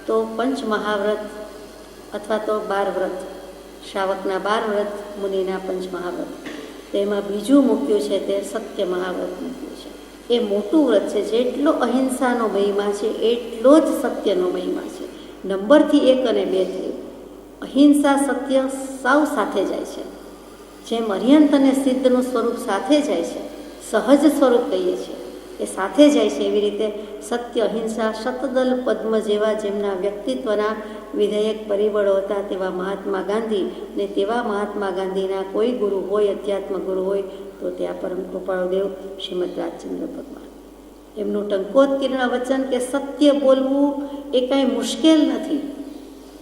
તો પંચમહાવ્રત અથવા તો 12 વ્રત, શ્રાવકના 12 વ્રત, મુનિના પંચમહાવ્રત, તેમાં બીજું મૂક્યું છે તે સત્ય મહાવ્રત મૂક્યું છે. એ મોટું વ્રત છે. જેટલો અહિંસાનો મહિમા છે એટલો જ સત્યનો મહિમા છે. નંબરથી 1 અને 2 થયું. અહિંસા સત્ય સાવ સાથે જાય છે. જેમ અર્યંત અને સિદ્ધનું સ્વરૂપ સાથે જાય છે, સહજ સ્વરૂપ કહીએ છીએ, એ સાથે જાય છે. એવી રીતે સત્ય, અહિંસા, શતદલ પદ્મ જેવા જેમના વ્યક્તિત્વના વિધેયક પરિબળો હતા તેવા મહાત્મા ગાંધી, ને તેવા મહાત્મા ગાંધીના કોઈ ગુરુ હોય, અધ્યાત્મ ગુરુ હોય તો ત્યાં પરમ કૃપાળુદેવ શ્રીમદ રાજચંદ્ર ભગવાન. એમનું ટંકોત્કીર્ણ વચન કે સત્ય બોલવું એ કાંઈ મુશ્કેલ નથી.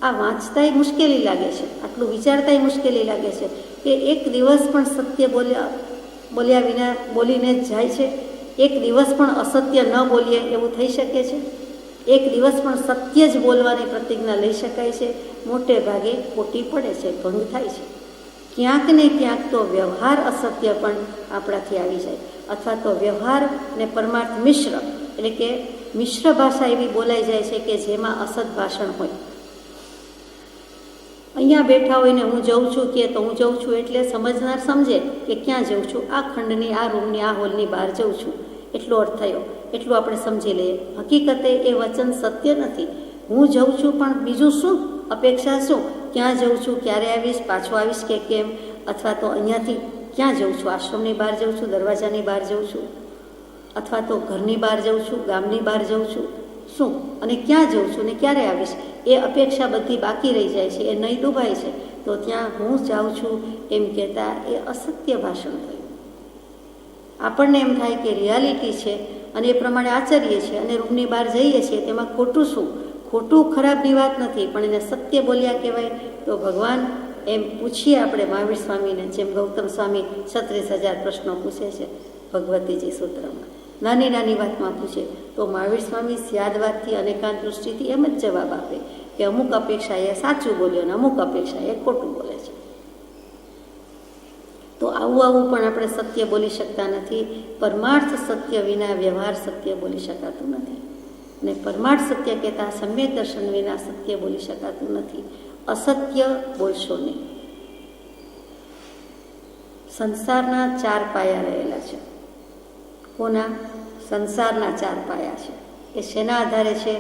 આ વાંચતાય મુશ્કેલી લાગે છે, આટલું વિચારતાય મુશ્કેલી લાગે છે કે એક દિવસ પણ સત્ય બોલ્યા વિના બોલીને જ જાય છે. એક દિવસ પણ અસત્ય ન બોલીએ એવું થઈ શકે છે. એક દિવસ પણ સત્ય જ બોલવાની પ્રતિજ્ઞા લઈ શકાય છે. મોટે ભાગે ખોટી પડે છે, ભંગ થાય છે. ક્યાંક ને ક્યાંક તો વ્યવહાર અસત્ય પણ આપણાથી આવી જાય, અથવા તો વ્યવહાર ને પરમાર્થ મિશ્ર, એટલે કે મિશ્ર ભાષા એવી બોલાઈ જાય છે કે જેમાં અસત ભાષણ હોય. અહીંયા બેઠા હોય ને હું જઉં છું કે તો હું જઉં છું એટલે સમજનાર સમજે કે ક્યાં જઉં છું, આ ખંડની, આ રૂમની, આ હોલની બહાર જઉં છું, એટલો અર્થ થયો, એટલું આપણે સમજી લઈએ. હકીકતે એ વચન સત્ય નથી. હું જઉં છું પણ બીજું શું, અપેક્ષા શું, ક્યાં જઉં છું, ક્યારે આવીશ, પાછો આવીશ કે કેમ, અથવા તો અહીંયાથી ક્યાં જઉં છું, આશ્રમની બહાર જઉં છું, દરવાજાની બહાર જઉં છું, અથવા તો ઘરની બહાર જઉં છું, ગામની બહાર જઉં છું, શું અને ક્યાં જઉં છું ને ક્યારે આવીશ, એ અપેક્ષા બધી બાકી રહી જાય છે, એ નહીં ડૂબાય છે. તો ત્યાં હું જાઉં છું એમ કહેતા એ અસત્ય ભાષણ થયું. આપણને એમ થાય કે રિયાલિટી છે અને એ પ્રમાણે આચરીએ છીએ અને રૂમની બહાર જઈએ છીએ, તેમાં ખોટું શું? ખોટું ખરાબની વાત નથી, પણ એને સત્ય બોલ્યા કહેવાય. તો ભગવાન એમ પૂછીએ આપણે મહાવીર સ્વામીને, જેમ ગૌતમ સ્વામી 36,000 પ્રશ્નો પૂછે છે ભગવતીજી સૂત્રમાં, નાની નાની વાતમાં પૂછે તો મહાવીર સ્વામી સ્યાદવાદથી અનેકાંત દૃષ્ટિથી એમ જ જવાબ આપે કે અમુક અપેક્ષા એ સાચું બોલ્યો અને અમુક અપેક્ષા એ ખોટું બોલે છે. તો આવું પણ આપણે સત્ય બોલી શકતા નથી. પરમાર્થ સત્ય વિના વ્યવહાર સત્ય બોલી શકાતું નથી, અને પરમાર્થ સત્ય કહેતા સમ્યક દર્શન વિના સત્ય બોલી શકાતું નથી. અસત્ય બોલશો નહીં. સંસારના 4 પાયા રહેલા છે. કોના? સંસારના 4 પાયા છે. એ શેના આધારે છે?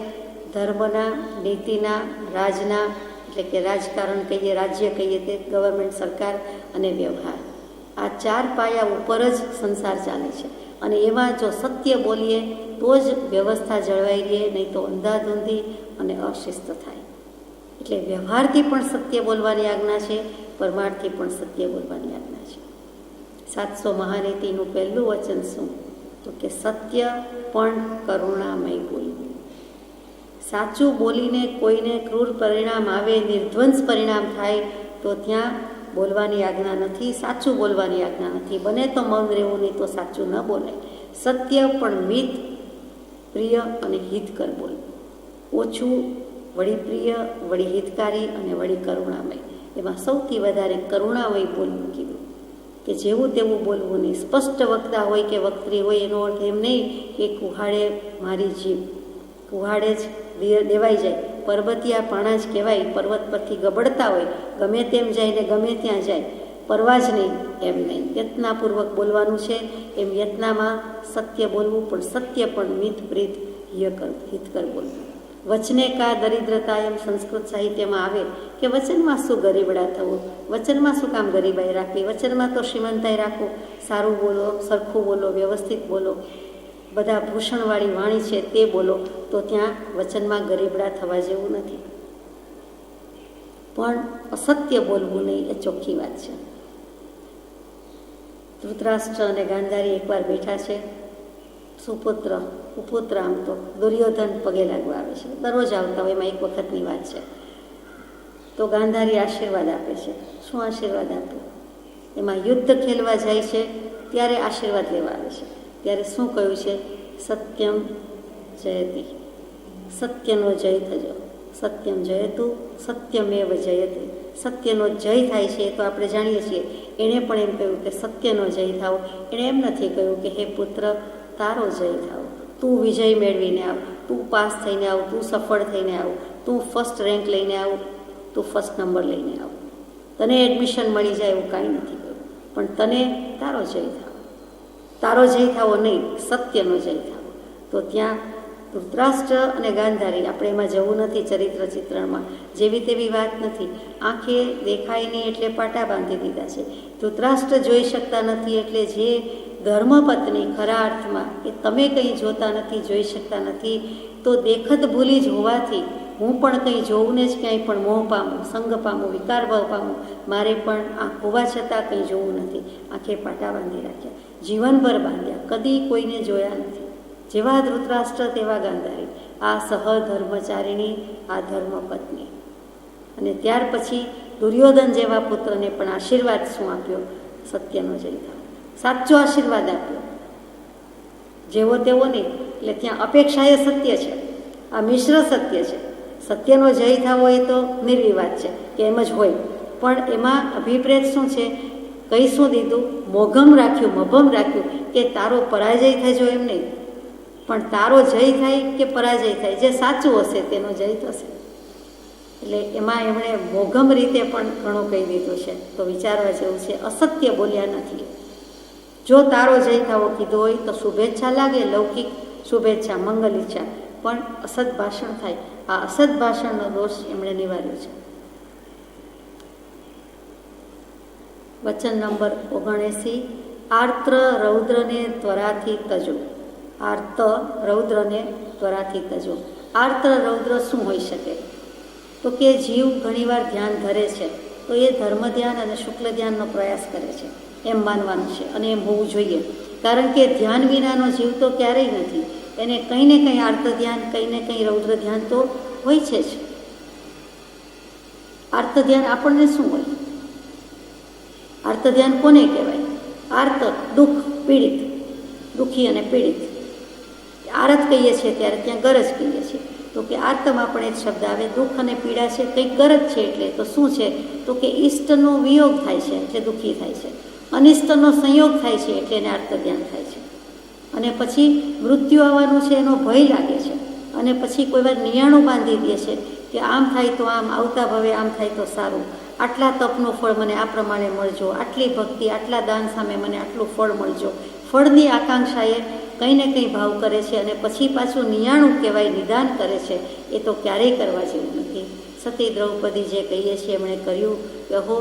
ધર્મના, નીતિના, રાજના, એટલે કે રાજકારણ કહીએ, રાજ્ય કહીએ તે, ગવર્મેન્ટ, સરકાર, અને વ્યવહાર. આ 4 પાયા ઉપર જ સંસાર ચાલે છે. અને એમાં જો સત્ય બોલીએ તો જ વ્યવસ્થા જળવાઈ રહે, નહીં તો અંધાધૂંધી અને અશિસ્ત થાય. એટલે વ્યવહારથી પણ સત્ય બોલવાની આજ્ઞા છે, પરમાર્થથી પણ સત્ય બોલવાની આજ્ઞા છે. 700 મહાનીતિનું પહેલું વચન શું? તો કે સત્ય પણ કરુણામય બોલવું. સાચું બોલીને કોઈને ક્રૂર પરિણામ આવે, નિર્ધ્વંસ પરિણામ થાય તો ત્યાં બોલવાની આજ્ઞા નથી, સાચું બોલવાની આજ્ઞા નથી. બને તો મૌન રહેવું, નહીં તો સાચું ન બોલે. સત્ય પણ મિત, પ્રિય અને હિતકર બોલવું. ઓછું, વળી પ્રિય, વળી હિતકારી અને વળી કરુણામય. એમાં સૌથી વધારે કરુણામય બોલવું કીધું કે જેવું તેવું બોલવું નહીં. સ્પષ્ટ વક્તા હોય કે વક્ત્રી હોય એનો અર્થ એમ નહીં કે કુહાડે મારી જીભ, કુહાડે જ દેવાઈ જાય, પર્વતિયા પાણા જ કહેવાય, પર્વત પરથી ગબડતા હોય, ગમે તેમ જાય ને ગમે ત્યાં જાય, પરવા જ નહીં, એમ નહીં. યત્નાપૂર્વક બોલવાનું છે. એમ યત્નામાં સત્ય બોલવું, પણ સત્ય પણ મિત, પ્રીત, હિતકર બોલવું. વચને કા દરિદ્રતા એમ સંસ્કૃત સાહિત્યમાં આવે કે વચનમાં શું ગરીબડા થવું, વચનમાં શું કામ ગરીબાઈ રાખવી, વચનમાં તો શ્રીમંતાઈ રાખો, સારું બોલો, સરખું બોલો, વ્યવસ્થિત બોલો, બધા ભૂષણવાળી વાણી છે તે બોલો, તો ત્યાં વચનમાં ગરીબડા થવા જેવું નથી. પણ અસત્ય બોલવું નહીં એ ચોખ્ખી વાત છે. ધૃતરાષ્ટ્ર અને ગાંધારી એકવાર બેઠા છે. સુપુત્ર, કુપુત્ર, આમ તો દુર્યોધન પગે લાગવા આવે છે, દરરોજ આવતા હોય, એમાં એક વખતની વાત છે. તો ગાંધારી આશીર્વાદ આપે છે. શું આશીર્વાદ આપે? એમાં યુદ્ધ ખેલવા જાય છે ત્યારે આશીર્વાદ લેવા આવે છે. ત્યારે શું કહ્યું છે? સત્યમ જયતી, સત્યનો જય થજો. સત્યમ જયતું, સત્યમેવ જયતે. સત્યનો જય થાય છે તો આપણે જાણીએ છીએ. એણે પણ એમ કહ્યું કે સત્યનો જય થાવ. એણે એમ નથી કહ્યું કે હે પુત્ર તારો જય થાવ, તું વિજય મેળવીને આવ, તું પાસ થઈને આવ, તું સફળ થઈને આવ, તું ફર્સ્ટ રેન્ક લઈને આવ, તું ફર્સ્ટ નંબર લઈને આવ, તને એડમિશન મળી જાય, એવું કાંઈ નથી કહ્યું. પણ તને તારો જય થાવ, તારો જય થાવો નહીં, સત્યનો જય થાવો. તો ત્યાં ધૃતરાષ્ટ્ર અને ગાંધારી, આપણે એમાં જવું નથી ચરિત્ર ચિત્રણમાં, જેવી તેવી વાત નથી. આંખે દેખાય નહીં એટલે પાટા બાંધી દીધા છે. ધૃતરાષ્ટ્ર જોઈ શકતા નથી એટલે જે ધર્મપત્ની ખરા અર્થમાં કે તમે કંઈ જોતા નથી, જોઈ શકતા નથી, તો દેખત ભૂલી જ હોવાથી હું પણ કંઈ જોઉં ને જ ક્યાંય પણ મોહ પામું, સંગ પામું, વિકાર ભાવ પામું, મારે પણ આંખ હોવા છતાં કંઈ જોવું નથી. આંખે પાટા બાંધી રાખ્યા, જીવનભર બાંધ્યા, કદી કોઈને જોયા નથી. જેવા ધૃતરાષ્ટ્ર તેવા ગાંધારી, આ સહધર્મચારિણી, આ ધર્મપત્ની. અને ત્યાર પછી દુર્યોધન જેવા પુત્રને પણ આશીર્વાદ શું આપ્યો? સત્યનો જય થાવ, સાચો આશીર્વાદ આપ્યો. જેવો તેવો નહીં, એટલે ત્યાં અપેક્ષા એ સત્ય છે, આ મિશ્ર સત્ય છે. સત્યનો જય થાવો એ તો નિર્વિવાદ છે કે એમ જ હોય, પણ એમાં અભિપ્રેત શું છે? કંઈ શું દીધું? મોઘમ રાખ્યું, મભમ રાખ્યું કે તારો પરાજય થજો એમ નહીં, પણ તારો જય થાય કે પરાજય થાય, જે સાચું હશે તેનો જય થશે. એટલે એમાં એમણે મોઘમ રીતે પણ ઘણું કહી દીધું છે. તો વિચારવા જેવું છે, અસત્ય બોલ્યા નથી. જો તારો જય થવો કીધો હોય તો શુભેચ્છા લાગે, લૌકિક શુભેચ્છા, મંગલ ઈચ્છા, પણ અસત ભાષણ થાય. આ અસત ભાષણનો દોષ એમણે નિવાર્યો છે. વચન નંબર 79, આર્ત્ર રૌદ્રને ત્વરાથી તજો. આર્ત રૌદ્રને ત્વરાથી તજો. આર્ત્ર રૌદ્ર શું હોઈ શકે? તો કે જીવ ઘણીવાર ધ્યાન ધરે છે તો એ ધર્મ ધ્યાન અને શુક્લ ધ્યાનનો પ્રયાસ કરે છે એમ માનવાનું છે, અને એમ હોવું જોઈએ. કારણ કે ધ્યાન વિનાનો જીવ તો ક્યારેય નથી. એને કંઈ ને કંઈ આર્ત ધ્યાન, કંઈ ને કંઈ રૌદ્ર ધ્યાન તો હોય છે જ. આર્ત ધ્યાન આપણને શું હોય? આર્ત ધ્યાન કોને કહેવાય? આર્ત દુઃખ, પીડિત, દુઃખી અને પીડિત. આરત કહીએ છીએ ત્યારે ત્યાં ગરજ કહીએ છીએ. તો કે આર્તમાં પણ એક શબ્દ આવે, દુઃખ અને પીડા છે, કંઈક ગરજ છે. એટલે તો શું છે? તો કે ઈષ્ટનો વિયોગ થાય છે એટલે દુઃખી થાય છે, અનિષ્ટનો સંયોગ થાય છે એટલે એને આર્ત ધ્યાન થાય છે. અને પછી મૃત્યુ આવવાનું છે એનો ભય લાગે છે, અને પછી કોઈ વાર નિયાણું બાંધી દે છે કે આમ થાય તો આમ, આવતા ભવે આમ થાય તો સારું, આટલા તપનું ફળ મને આ પ્રમાણે મળજો, આટલી ભક્તિ, આટલા દાન સામે મને આટલું ફળ મળજો. ફળની આકાંક્ષાએ કંઈ ને કંઈ ભાવ કરે છે, અને પછી પાછું નિયાણું કહેવાય, નિદાન કરે છે. એ તો ક્યારેય કરવા જેવું નથી. સતી દ્રૌપદી જે કહીએ છીએ એમણે કર્યું કે હો,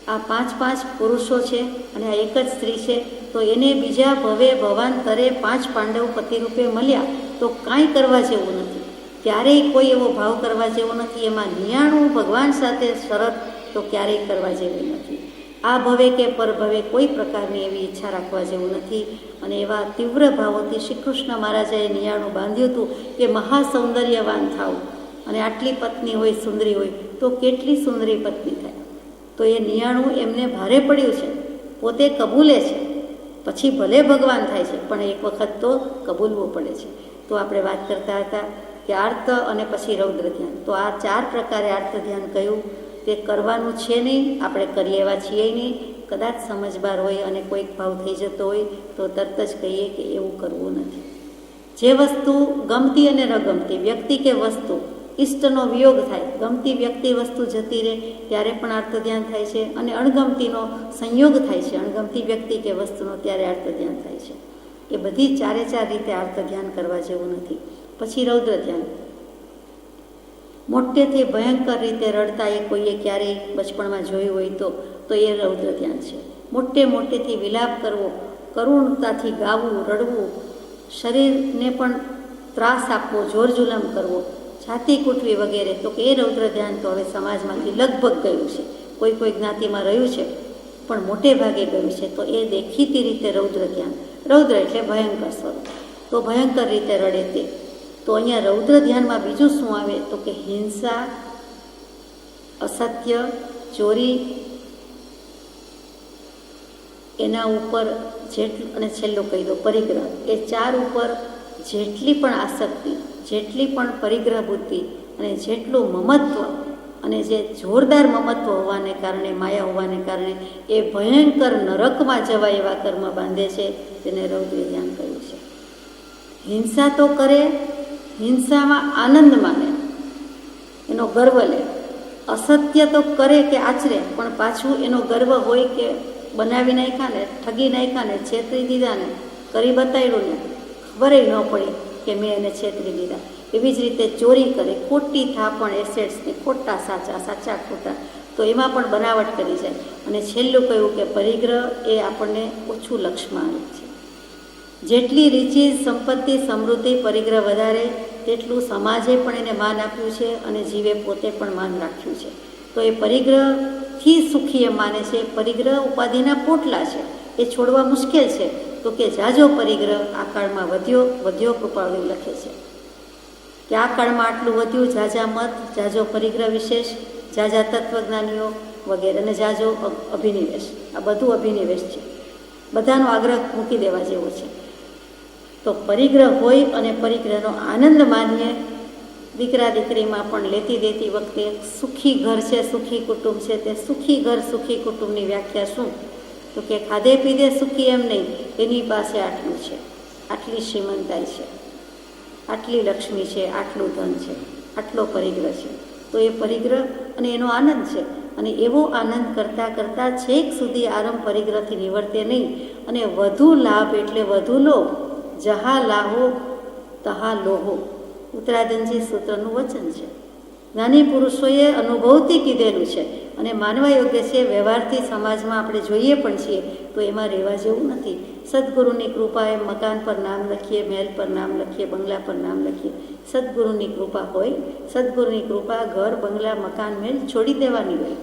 આ 5 પુરુષો છે અને આ એક જ સ્ત્રી છે, તો એને બીજા ભવે ભવાંતરે 5 પાંડવ પતિ રૂપે મળ્યા તો કાંઈ કરવા જેવું નથી. ક્યારેય કોઈ એવો ભાવ કરવા જેવો નથી. એમાં નિયાણું ભગવાન સાથે શરત તો ક્યારેય કરવા જેવી નથી. આ ભવે કે પર ભવે કોઈ પ્રકારની એવી ઈચ્છા રાખવા જેવું નથી. અને એવા તીવ્ર ભાવોથી શ્રી કૃષ્ણ મહારાજાએ નિયાણું બાંધ્યું હતું કે મહાસૌંદર્યવાન થાવ, અને આટલી પત્ની હોય, સુંદરી હોય, તો કેટલી સુંદરી પત્ની થાય. તો એ નિયાણું એમને ભારે પડ્યું છે, પોતે કબૂલે છે, પછી ભલે ભગવાન થાય છે, પણ એક વખત તો કબૂલવું પડે છે. તો આપણે વાત કરતા હતા કે આર્ત અને પછી રૌદ્ર ધ્યાન. તો આ 4 પ્રકારે આર્ત ધ્યાન કહ્યું. તે કરવાનું છે નહીં, આપણે કરીએ એવા છીએ નહીં. કદાચ સમજબાર હોય અને કોઈક ભાવ થઈ જતો હોય તો તરત જ કહીએ કે એવું કરવું નથી. જે વસ્તુ ગમતી અને ન ગમતી, વ્યક્તિ કે વસ્તુ, ઈષ્ટનો વિયોગ થાય, ગમતી વ્યક્તિ વસ્તુ જતી રહે ત્યારે પણ આર્ત ધ્યાન થાય છે, અને અણગમતીનો સંયોગ થાય છે, અણગમતી વ્યક્તિ કે વસ્તુનો, ત્યારે આર્ત ધ્યાન થાય છે. એ બધી 4 રીતે આર્ત ધ્યાન કરવા જેવું નથી. પછી રૌદ્ર ધ્યાન. મોટેથી ભયંકર રીતે રડતા એ કોઈએ ક્યારેય બચપણમાં જોયું હોય તો એ રૌદ્ર ધ્યાન છે. મોટેથી વિલાપ કરવો, કરુણતાથી ગાવું, રડવું, શરીરને પણ ત્રાસ આપવો, જોર જુલમ કરવો, છાતી કૂટવી વગેરે, તો કે એ રૌદ્ર ધ્યાન તો હવે સમાજમાંથી લગભગ ગયું છે. કોઈ જ્ઞાતિમાં રહ્યું છે પણ મોટે ભાગે ગયું છે. તો એ દેખીતી રીતે રૌદ્ર ધ્યાન. રૌદ્ર એટલે ભયંકર સ્વરૂપ. તો ભયંકર રીતે રડે તે. તો અહીંયા રૌદ્ર ધ્યાનમાં બીજું શું આવે? તો કે હિંસા, અસત્ય, ચોરી, એના ઉપર જેટલું, અને છેલ્લો કહી દો પરિગ્રહ. એ 4 ઉપર જેટલી પણ આસક્તિ, જેટલી પણ પરિગ્રહ બુદ્ધિ, અને જેટલું મમત્વ, અને જે જોરદાર મમત્વ હોવાને કારણે, માયા હોવાને કારણે એ ભયંકર નરકમાં જવા એવા કર્મ બાંધે છે, તેને રૌદ્ર ધ્યાન કહ્યું છે. હિંસા તો કરે, હિંસામાં આનંદ માને, એનો ગર્વ લે. અસત્ય તો કરે કે આચરે, પણ પાછું એનો ગર્વ હોય કે બનાવી નાખ્યા ને, ઠગી નાખ્યા ને, છેતરી દીધા ને, કરી બતાવ્યું ને, ખબરે ન પડી કે મેં એને છેતરી દીધા. એવી જ રીતે ચોરી કરે, ખોટી થાપણ એસેટ્સને, ખોટા સાચા, સાચા ખોટા, તો એમાં પણ બનાવટ કરી જાય. અને છેલ્લું કહ્યું કે પરિગ્રહ એ આપણને ઓછું લક્ષ્યમાં આવે છે. જેટલી રીચી સંપત્તિ સમૃદ્ધિ પરિગ્રહ વધારે તેટલું સમાજે પણ એને માન આપ્યું છે અને જીવે પોતે પણ માન રાખ્યું છે. તો એ પરિગ્રહથી સુખી એ માને છે. પરિગ્રહ ઉપાધિના પોટલા છે, એ છોડવા મુશ્કેલ છે. તો કે જાજો પરિગ્રહ આ કાળમાં વધ્યો કૃપાળુ લખે છે કે આ કાળમાં આટલું વધ્યું, જાજા મત, જાજો પરિગ્રહ વિશેષ, જાજા તત્વજ્ઞાનીઓ વગેરે અને જાજો અભિનિવેશ. આ બધું અભિનિવેશ છે, બધાનો આગ્રહ મૂકી દેવા જેવો છે. તો પરિગ્રહ હોય અને પરિગ્રહનો આનંદ માનીએ. દીકરા દીકરીમાં પણ લેતી દેતી વખતે સુખી ઘર છે, સુખી કુટુંબ છે. તે સુખી ઘર સુખી કુટુંબની વ્યાખ્યા શું? તો કે ખાધે પીધે સુખી એમ નહીં, એની પાસે આટલું છે, આટલી શ્રીમંતાઈ છે, આટલી લક્ષ્મી છે, આટલું ધન છે, આટલો પરિગ્રહ છે. તો એ પરિગ્રહ અને એનો આનંદ છે. અને એવો આનંદ કરતાં કરતાં છેક સુધી આરંભ પરિગ્રહથી નિવર્તે નહીં. અને વધુ લાભ એટલે વધુ લોભ. જહા લાહો તહા લોહો, ઉત્તરાધનજી સૂત્રનું વચન છે. જ્ઞાની પુરુષોએ અનુભવથી કીધેલું છે અને માનવા યોગ્ય છે. વ્યવહારથી સમાજમાં આપણે જોઈએ પણ છીએ તો એમાં રહેવા જેવું નથી. સદગુરુની કૃપાએ મકાન પર નામ લખીએ, મહેલ પર નામ લખીએ, બંગલા પર નામ લખીએ. સદગુરુની કૃપા હોય, સદગુરુની કૃપા ઘર, બંગલા, મકાન, મહેલ છોડી દેવાની હોય,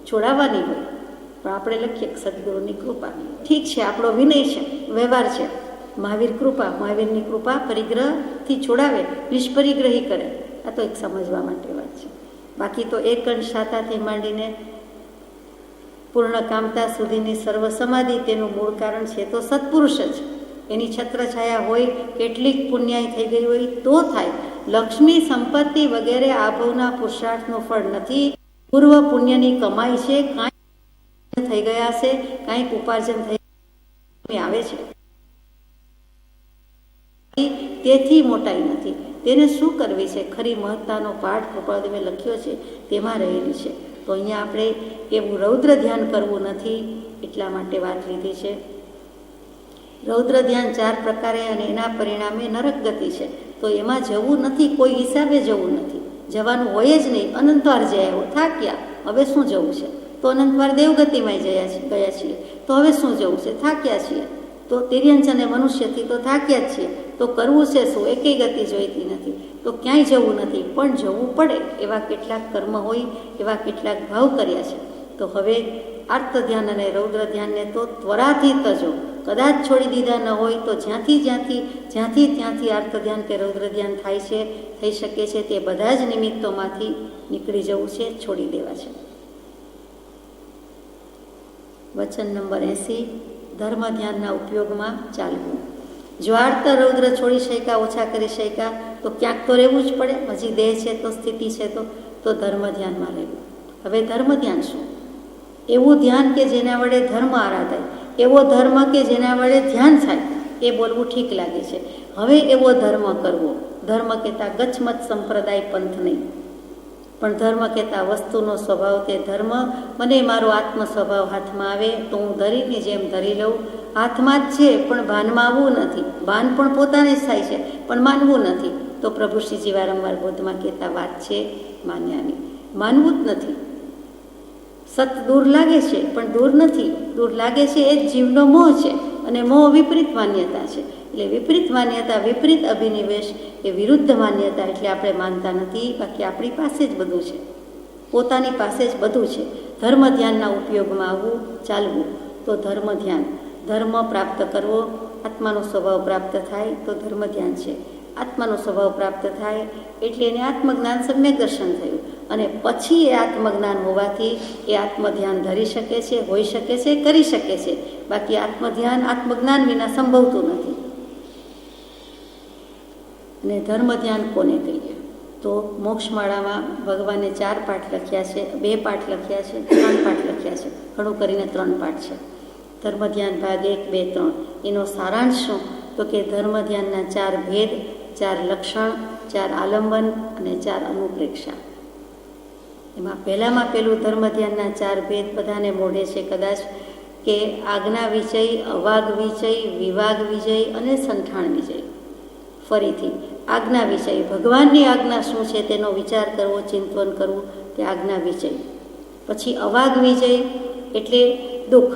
છોડાવવાની હોય. પણ આપણે લખીએ સદગુરુની કૃપા. ઠીક છે, આપણો વિનય છે, વ્યવહાર છે. મહાવીર કૃપા, મહાવીરની કૃપા પરિગ્રહથી છોડાવે, નિષ્પરિગ્રહી કરે. આ તો એક સમજવા માટે વાત છે. બાકી તો એક અંશ શાતાથી માંડીને પૂર્ણ કામતા સુધીની સર્વ સમાધિ તેનું મૂળ કારણ છે તો સત્પુરુષ જ. એની છત્રછાયા હોય, કેટલીક પુણ્યાય થઈ ગઈ હોય તો થાય. લક્ષ્મી, સંપત્તિ વગેરે આભવના પુરુષાર્થનું ફળ નથી. પૂર્વ પુણ્યની કમાઈ છે. કાંઈક થઈ ગયા છે, કાંઈક ઉપાર્જન થઈ આવે છે, તેથી મોટાઈ નથી. તેને શું કરવી છે? ખરી મહત્તાનો પાઠ કૃપાળુદેવે લખ્યો છે તેમાં રહેલી છે. તો અહીંયા આપણે એવું રૌદ્ર ધ્યાન કરવું નથી, એટલા માટે વાત લીધી છે. રૌદ્ર ધ્યાન 4 પ્રકારે અને એના પરિણામે નરક ગતિ છે. તો એમાં જવું નથી, કોઈ હિસાબે જવું નથી. જવાનું હોય જ નહીં. અનંતવાર જયા થાક્યા, હવે શું જવું છે? તો અનંતવાર દેવગતિમાં ગયા છીએ, તો હવે શું જવું છે? થાક્યા છીએ. તો તિર્યંચ અને મનુષ્યથી તો થાક્યા જ છીએ. તો કરવું છે શું? એકેય ગતિ જોઈતી નથી. તો ક્યાંય જવું નથી, પણ જવું પડે એવા કેટલાક કર્મ હોય, એવા કેટલાક ભાવ કર્યા છે. તો હવે આર્ત ધ્યાન અને રૌદ્ર ધ્યાનને તો ત્વરાથી તજો. કદાચ છોડી દીધા ન હોય તો જ્યાંથી ત્યાંથી આર્ત ધ્યાન કે રૌદ્ર ધ્યાન થાય છે, થઈ શકે છે, તે બધા જ નિમિત્તોમાંથી નીકળી જવું છે, છોડી દેવા છે. વચન નંબર 80, ધર્મ ધ્યાનના ઉપયોગમાં ચાલવું. જો આર્ત રૌદ્ર છોડી શક્યા, ઓછા કરી શક્યા તો ક્યાંક તો રહેવું જ પડે. હજી દેહ છે તો, સ્થિતિ છે તો ધર્મ ધ્યાનમાં રહેવું. હવે ધર્મ ધ્યાન શું? એવું ધ્યાન કે જેના વડે ધર્મ આરાધાય, એવો ધર્મ કે જેના વડે ધ્યાન થાય, એ બોલવું ઠીક લાગે છે. હવે એવો ધર્મ કરવો. ધર્મ કહેતા ગચ્છમત સંપ્રદાય પંથ નહીં, પણ ધર્મ કહેતા વસ્તુનો સ્વભાવ. તે ધર્મ મને મારો આત્મ સ્વભાવ હાથમાં આવે તો હું ધરીની જેમ ધરી લઉં. હાથમાં જ છે પણ ભાનમાં આવવું નથી. ભાન પણ પોતાને જ થાય છે પણ માનવું નથી. તો પ્રભુ શ્રીજી વારંવાર બોધમાં કહેતા વાત છે માન્યાની. માનવું જ નથી. સત દૂર લાગે છે પણ દૂર નથી. દૂર લાગે છે એ જ જીવનો મોહ છે, અને મોહ વિપરીત માન્યતા છે. એટલે વિપરીત માન્યતા, વિપરીત અભિનિવેશ એ વિરુદ્ધ માન્યતા. એટલે આપણે માનતા નથી, બાકી આપણી પાસે જ બધું છે, પોતાની પાસે જ બધું છે. ધર્મ ધ્યાનના ઉપયોગમાં આવવું, ચાલવું. તો ધર્મ ધ્યાન, ધર્મ પ્રાપ્ત કરવો, આત્માનો સ્વભાવ પ્રાપ્ત થાય તો ધર્મ ધ્યાન છે. આત્માનો સ્વભાવ પ્રાપ્ત થાય એટલે એને આત્મજ્ઞાન સમ્યક દર્શન થયું. અને પછી એ આત્મજ્ઞાન હોવાથી એ આત્મધ્યાન ધરી શકે છે, હોઈ શકે છે, કરી શકે છે. બાકી આત્મધ્યાન આત્મજ્ઞાન વિના સંભવતું નથી. અને ધર્મ ધ્યાન કોને કહીએ? તો મોક્ષમાળામાં ભગવાને 4 પાઠ લખ્યા છે, 2 પાઠ લખ્યા છે, 3 પાઠ લખ્યા છે. ઘણું કરીને 3 પાઠ છે. ધર્મ ધ્યાન ભાગ 1, 2, 3. એનો સારાંશ શું? તો કે ધર્મ ધ્યાનના 4 ભેદ, 4 લક્ષણ, 4 આલંબન અને 4 અનુપ્રેક્ષા. એમાં પહેલું ધર્મ ધ્યાનના 4 ભેદ બધાને મોઢે છે કદાચ, કે આજ્ઞા વિજય, અવાગ વિજય, વિવાગ વિજય અને સંઠાણ વિજય. ફરીથી આજ્ઞા વિજય, ભગવાનની આજ્ઞા શું છે તેનો વિચાર કરવો, ચિંતન કરવું, તે આજ્ઞા વિજય. પછી અવાગ વિજય એટલે દુઃખ,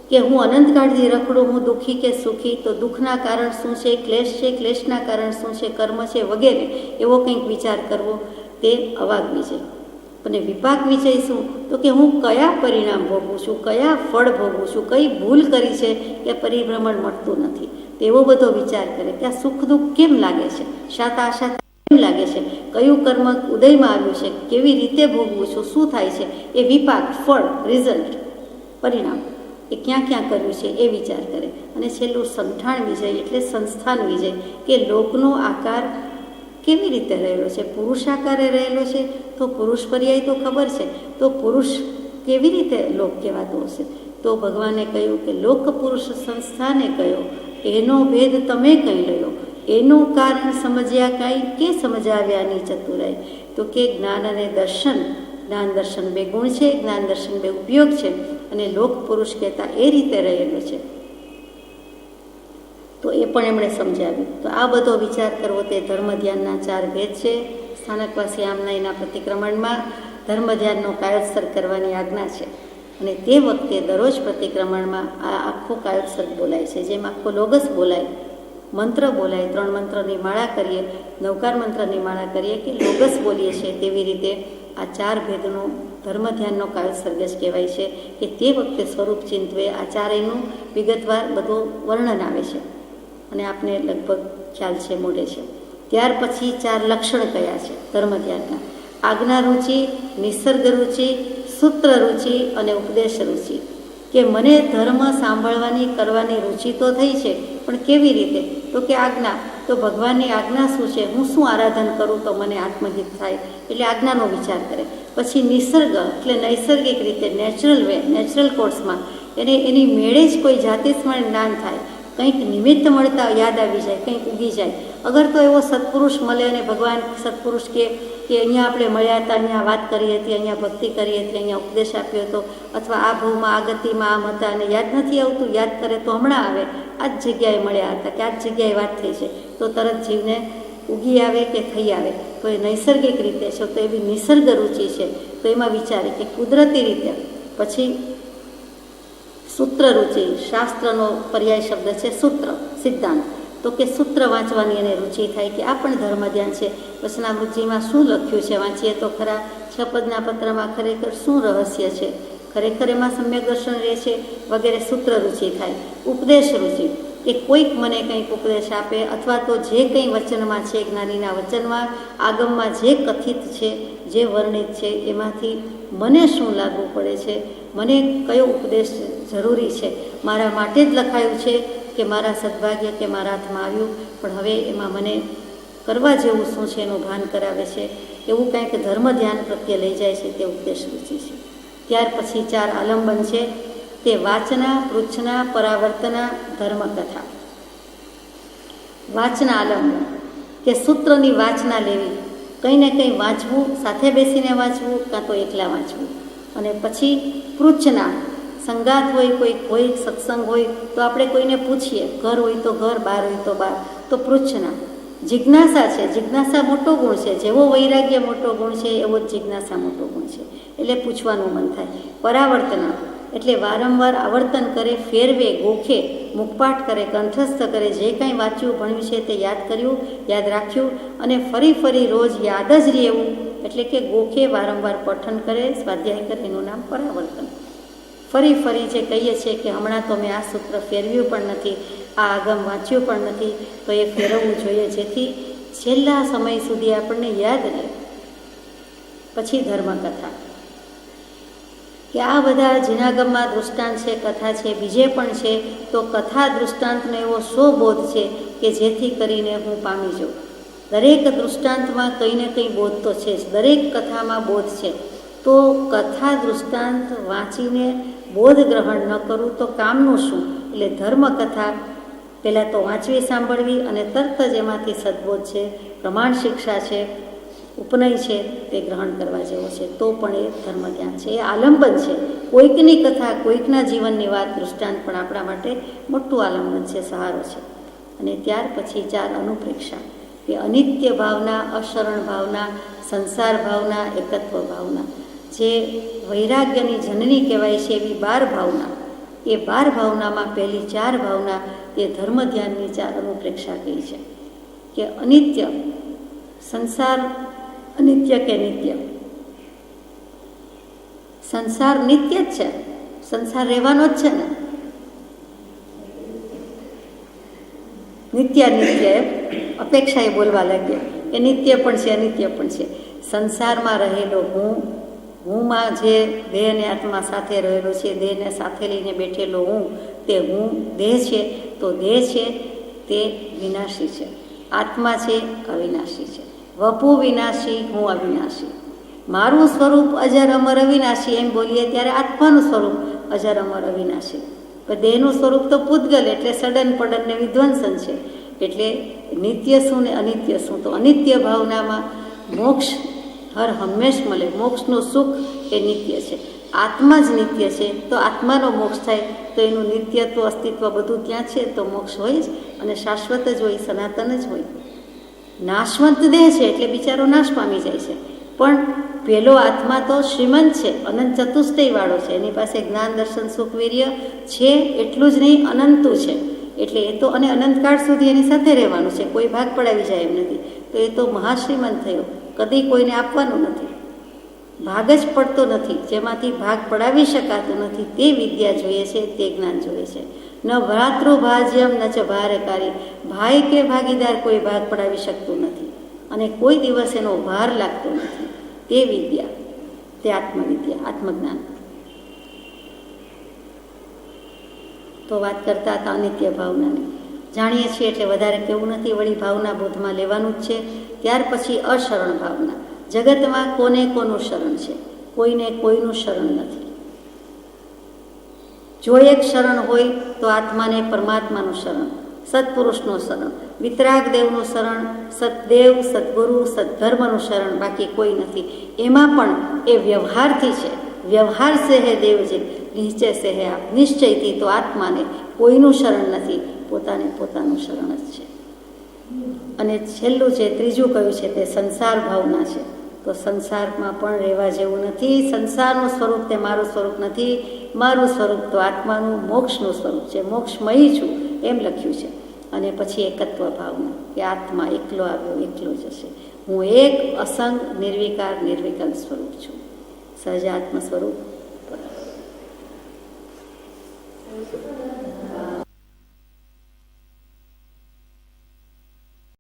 કે હું અનંતકાળથી રખડું, હું દુઃખી કે સુખી, તો દુઃખના કારણ શું છે, ક્લેશ છે, ક્લેશના કારણ શું છે, કર્મ છે વગેરે એવો કંઈક વિચાર કરવો, તે અવાગ વિજય. અને વિપાક વિજય શું, તો કે હું કયા પરિણામ ભોગવું છું, કયા ફળ ભોગવું છું, કઈ ભૂલ કરી છે કે પરિભ્રમણ મળતું નથી, તેવો બધો વિચાર કરે કે આ સુખ દુઃખ કેમ લાગે છે, શાતા અશાતા કેમ લાગે છે, કયું કર્મ ઉદયમાં આવ્યું છે, કેવી રીતે ભોગવું છું, શું થાય છે, એ વિપાક, ફળ, રિઝલ્ટ, પરિણામ એ ક્યાં ક્યાં કર્યું છે એ વિચાર કરે. અને છેલ્લું સંઠાણ વિજય એટલે સંસ્થાન વિજય, કે લોકનો આકાર કેવી રીતે રહેલો છે, પુરુષ આકારે રહેલો છે, તો પુરુષ પર્યાય તો ખબર છે, તો પુરુષ કેવી રીતે લોક કહેવાતો હશે, તો ભગવાને કહ્યું કે લોક પુરુષ સંસ્થાને કહ્યો, એનો ભેદ તમે કઈ લયો, એનું કારણ સમજ્યા કાંઈ કે સમજાવ્યાની ચતુરાઈ. તો કે જ્ઞાન અને દર્શન, જ્ઞાન દર્શન બે ગુણ છે, જ્ઞાન દર્શન બે ઉપયોગ છે, અને લોક પુરુષ કહેતા એ રીતે રહેલો છે, તો એ પણ એમણે સમજાવ્યું. તો આ બધો વિચાર કરવો તે ધર્મ ધ્યાનના 4 ભેદ છે. સ્થાનકવાસી આમનાઈના પ્રતિક્રમણમાં ધર્મ ધ્યાનનો કાયોત્સર્ગ કરવાની આજ્ઞા છે, અને તે વખતે દરરોજ પ્રતિક્રમણમાં આ આખો કાયોત્સર્ગ બોલાય છે, જેમ આખો લોગસ બોલાય, મંત્ર બોલાય, 3 મંત્રની માળા કરીએ, 9કાર મંત્રની માળા કરીએ કે લોગસ બોલીએ છીએ, તેવી રીતે આ 4 ભેદનો ધર્મ ધ્યાનનો કાયોત્સર્ગ જ કહેવાય છે. કે તે વખતે સ્વરૂપ ચિંતવે આ ચારેયનું વિગતવાર બધું વર્ણન આવે છે, અને આપને લગભગ ખ્યાલ છે, મોઢે છે. ત્યાર પછી 4 લક્ષણ કયા છે ધર્મ ધ્યાનના: આજ્ઞા રુચિ, નિસર્ગ રુચિ, સૂત્ર રુચિ અને ઉપદેશ રુચિ. કે મને ધર્મ સાંભળવાની કરવાની રુચિ તો થઈ છે, પણ કેવી રીતે, તો કે આજ્ઞા, તો ભગવાનની આજ્ઞા શું છે, હું શું આરાધન કરું તો મને આત્મહિત થાય, એટલે આજ્ઞાનો વિચાર કરે. પછી નિસર્ગ એટલે નૈસર્ગિક રીતે, નેચરલ વે, નેચરલ કોર્સમાં એની મેળે જ કોઈ જાતિસ્મરણ જ્ઞાન થાય, કંઈક નિમિત્ત મળતા યાદ આવી જાય, કંઈક ઉગી જાય. અગર તો એવો સત્પુરુષ મળે અને ભગવાન સત્પુરુષ કે અહીંયા આપણે મળ્યા હતા, અહીંયા વાત કરી હતી, અહીંયા ભક્તિ કરી હતી, અહીંયા ઉપદેશ આપ્યો હતો, અથવા આ ભવમાં આ ગતિમાં આમ હતા અને યાદ નથી આવતું, યાદ કરે તો હમણાં આવે, આ જ જગ્યાએ મળ્યા હતા કે આ જ જગ્યાએ વાત થઈ છે, તો તરત જીવને ઉગી આવે કે થઈ આવે, તો એ નૈસર્ગિક રીતે છે, તો એવી નિસર્ગ રુચિ છે, તો એમાં વિચારે કે કુદરતી રીતે. પછી સૂત્ર રુચિ, શાસ્ત્રનો પર્યાય શબ્દ છે સૂત્ર, સિદ્ધાંત, તો કે સૂત્ર વાંચવાની એને રુચિ થાય કે આ પણ ધર્મ ધ્યાન છે, વચનામૃતજીમાં શું લખ્યું છે, વાંચીએ તો ખરા, 6 પદના પત્રમાં ખરેખર શું રહસ્ય છે, ખરેખર એમાં સમ્યક દર્શન રહે છે, વગેરે સૂત્ર રુચિ થાય. ઉપદેશ રુચિ, કે કોઈક મને કંઈક ઉપદેશ આપે, અથવા તો જે કંઈ વચનમાં છે, જ્ઞાનીના વચનમાં, આગમમાં જે કથિત છે, જે વર્ણિત છે, એમાંથી મને શું લાગવું પડે છે, મને કયો ઉપદેશ જરૂરી છે, મારા માટે જ લખાયું છે કે મારા સદભાગ્ય કે મારા હાથમાં આવ્યું, પણ હવે એમાં મને કરવા જેવું શું છે એનું ભાન કરાવે છે, એવું કંઈક ધર્મ ધ્યાન પ્રત્યે લઈ જાય છે, તે ઉપદેશ રુચિ છે. ત્યાર પછી 4 આલંબન છે, તે વાચના, પૃચ્છના, પરાવર્તના, ધર્મકથા. વાચના આલંબન, કે સૂત્રની વાચના લેવી, કંઈ ને કંઈ વાંચવું, સાથે બેસીને વાંચવું કાં તો એકલા વાંચવું. અને પછી પૃચ્છના, સંગાત હોય, કોઈક હોય, સત્સંગ હોય તો આપણે કોઈને પૂછીએ, ઘર હોય તો ઘર, બહાર હોય તો બહાર, તો પૃચ્છના. જિજ્ઞાસા છે, જિજ્ઞાસા મોટો ગુણ છે, જેવો વૈરાગ્ય મોટો ગુણ છે એવો જ જિજ્ઞાસા મોટો ગુણ છે, એટલે પૂછવાનું મન થાય. પરાવર્તના એટલે વારંવાર આવર્તન કરે, ફેરવે, ગોખે, મુખપાઠ કરે, કંઠસ્થ કરે, જે કાંઈ વાંચ્યું ભણ્યું છે તે યાદ કર્યું, યાદ રાખ્યું, અને ફરી ફરી રોજ યાદ જ રહે એવું, એટલે કે ગોખે, વારંવાર પઠન કરે, સ્વાધ્યાય કરે, એનું નામ પરાવર્તન. ફરી ફરી જે કહીએ છીએ કે હમણાં તો મેં આ સૂત્ર ફેરવ્યું પણ નથી, આ આગમ વાંચ્યું પણ નથી, તો એ ફેરવવું જોઈએ, જેથી છેલ્લા સમય સુધી આપણને યાદ રહે. પછી ધર્મકથા, કે આ બધા જીનાગમમાં દૃષ્ટાંત છે, કથા છે, બીજે પણ છે, તો કથા દૃષ્ટાંતનો એવો શો બોધ છે કે જેથી કરીને હું પામી જાઉં. દરેક દૃષ્ટાંતમાં કંઈ ને કંઈ બોધ તો છે જ, દરેક કથામાં બોધ છે, તો કથા દૃષ્ટાંત વાંચીને બોધ ગ્રહણ ન કરું તો કામનું શું? એટલે ધર્મકથા પહેલાં તો વાંચવી, સાંભળવી, અને તરત જ એમાંથી સદબોધ છે, પ્રમાણ શિક્ષા છે, ઉપનય છે, તે ગ્રહણ કરવા જેવો છે, તો પણ એ ધર્મ ધ્યાન છે, એ આલંબન છે. કોઈકની કથા, કોઈકના જીવનની વાત, દૃષ્ટાંત પણ આપણા માટે મોટું આલંબન છે, સહારો છે. અને ત્યાર પછી 4 અનુપ્રેક્ષા, કે અનિત્ય ભાવના, અશરણ ભાવના, સંસાર ભાવના, એકત્વ ભાવના. જે વૈરાગ્યની જનની કહેવાય છે એવી 12 ભાવના, એ 12 ભાવનામાં પહેલી 4 ભાવના એ ધર્મ ધ્યાનની 4 અનુપ્રેક્ષા કહી છે કે અનિત્ય, સંસાર અનિત્ય કે નિત્ય? સંસાર નિત્ય જ છે, સંસાર રહેવાનો જ છે ને. નિત્ય નિત્ય અપેક્ષા એ બોલવા લાગે કે નિત્ય પણ છે અનિત્ય પણ છે. સંસારમાં રહેલો હુંમાં જે દેહ અને આત્મા સાથે રહેલો છે, દેહને સાથે લઈને બેઠેલો હું, તે હું દેહ છે. તો દેહ છે તે વિનાશી છે, આત્મા છે અવિનાશી છે. વપુ વિનાશી, હું અવિનાશી. મારું સ્વરૂપ અજર અમર અવિનાશી એમ બોલીએ ત્યારે આત્માનું સ્વરૂપ અજર અમર અવિનાશી. પણ દેહનું સ્વરૂપ તો પૂતગલ એટલે સડન પડન ને વિધ્વંસન છે. એટલે નિત્ય શું ને અનિત્ય શું? તો અનિત્ય ભાવનામાં મોક્ષ હર હંમેશ મળે, મોક્ષનું સુખ એ નિત્ય છે. આત્મા જ નિત્ય છે, તો આત્માનો મોક્ષ થાય તો એનું નિત્યત્વ અસ્તિત્વ બધું ત્યાં છે, તો મોક્ષ હોય જ અને શાશ્વત જ હોય, સનાતન જ હોય. નાશવંત દેહ છે એટલે બિચારો નાશ પામી જાય છે, પણ પેલો આત્મા તો શ્રીમંત છે, અનંત ચતુષ્ટય વાળો છે, એની પાસે જ્ઞાન દર્શન સુખ વીર્ય છે. એટલું જ નહીં, અનંતું છે. એટલે એ તો અને અનંતકાળ સુધી એની સાથે રહેવાનું છે, કોઈ ભાગ પડાવી જાય એમ નથી. તો એ તો મહાશ્રીમંત થયો, કદી કોઈને આપવાનું નથી, ભાગ જ પડતો નથી, જેમાંથી ભાગ પડાવી શકાતું નથી. તે વિદ્યા જોઈએ છે, તે જ્ઞાન જોઈએ છે. ન ભ્રાતૃભાજ્યમ ન ચ ભારકારી, ભાઈ કે ભાગીદાર કોઈ ભાગ પડાવી શકતું નથી અને કોઈ દિવસ એનો ભાર લાગતો નથી. તે વિદ્યા, તે આત્મવિદ્યા, આત્મજ્ઞાન. તો વાત કરતા હતા અનિત્ય ભાવનાની. જાણીએ છીએ એટલે વધારે કેવું નથી, વળી ભાવના બોધમાં લેવાનું જ છે. ત્યાર પછી અશરણ ભાવના. જગતમાં કોને કોનું શરણ છે? કોઈને કોઈનું શરણ નથી. જો એક શરણ હોય તો આત્માને પરમાત્માનું શરણ, સત્પુરુષનું શરણ, વિતરાગ દેવનું શરણ, સતદેવ, સદગુરુ, સદ્ધર્મનું શરણ, બાકી કોઈ નથી. એમાં પણ એ વ્યવહારથી છે. વ્યવહાર સે હે દેવજી, નિશ્ચય સે હે આપ. નિશ્ચયથી તો આત્માને કોઈનું શરણ નથી, પોતાને પોતાનું શરણ જ છે. અને છેલ્લું છે, ત્રીજું કયું છે તે સંસાર ભાવના છે. તો સંસારમાં પણ રહેવા જેવું નથી. સંસારનું સ્વરૂપ તે મારું સ્વરૂપ નથી. મારું સ્વરૂપ તો આત્માનું મોક્ષનું સ્વરૂપ છે. મોક્ષમયી છું એમ લખ્યું છે. અને પછી એકત્વ ભાવના કે આત્મા એકલો આવ્યો એકલો જશે. હું એક અસંગ નિર્વિકાર નિર્વિકલ્પ સ્વરૂપ છું, સહજાત્મ સ્વરૂપ.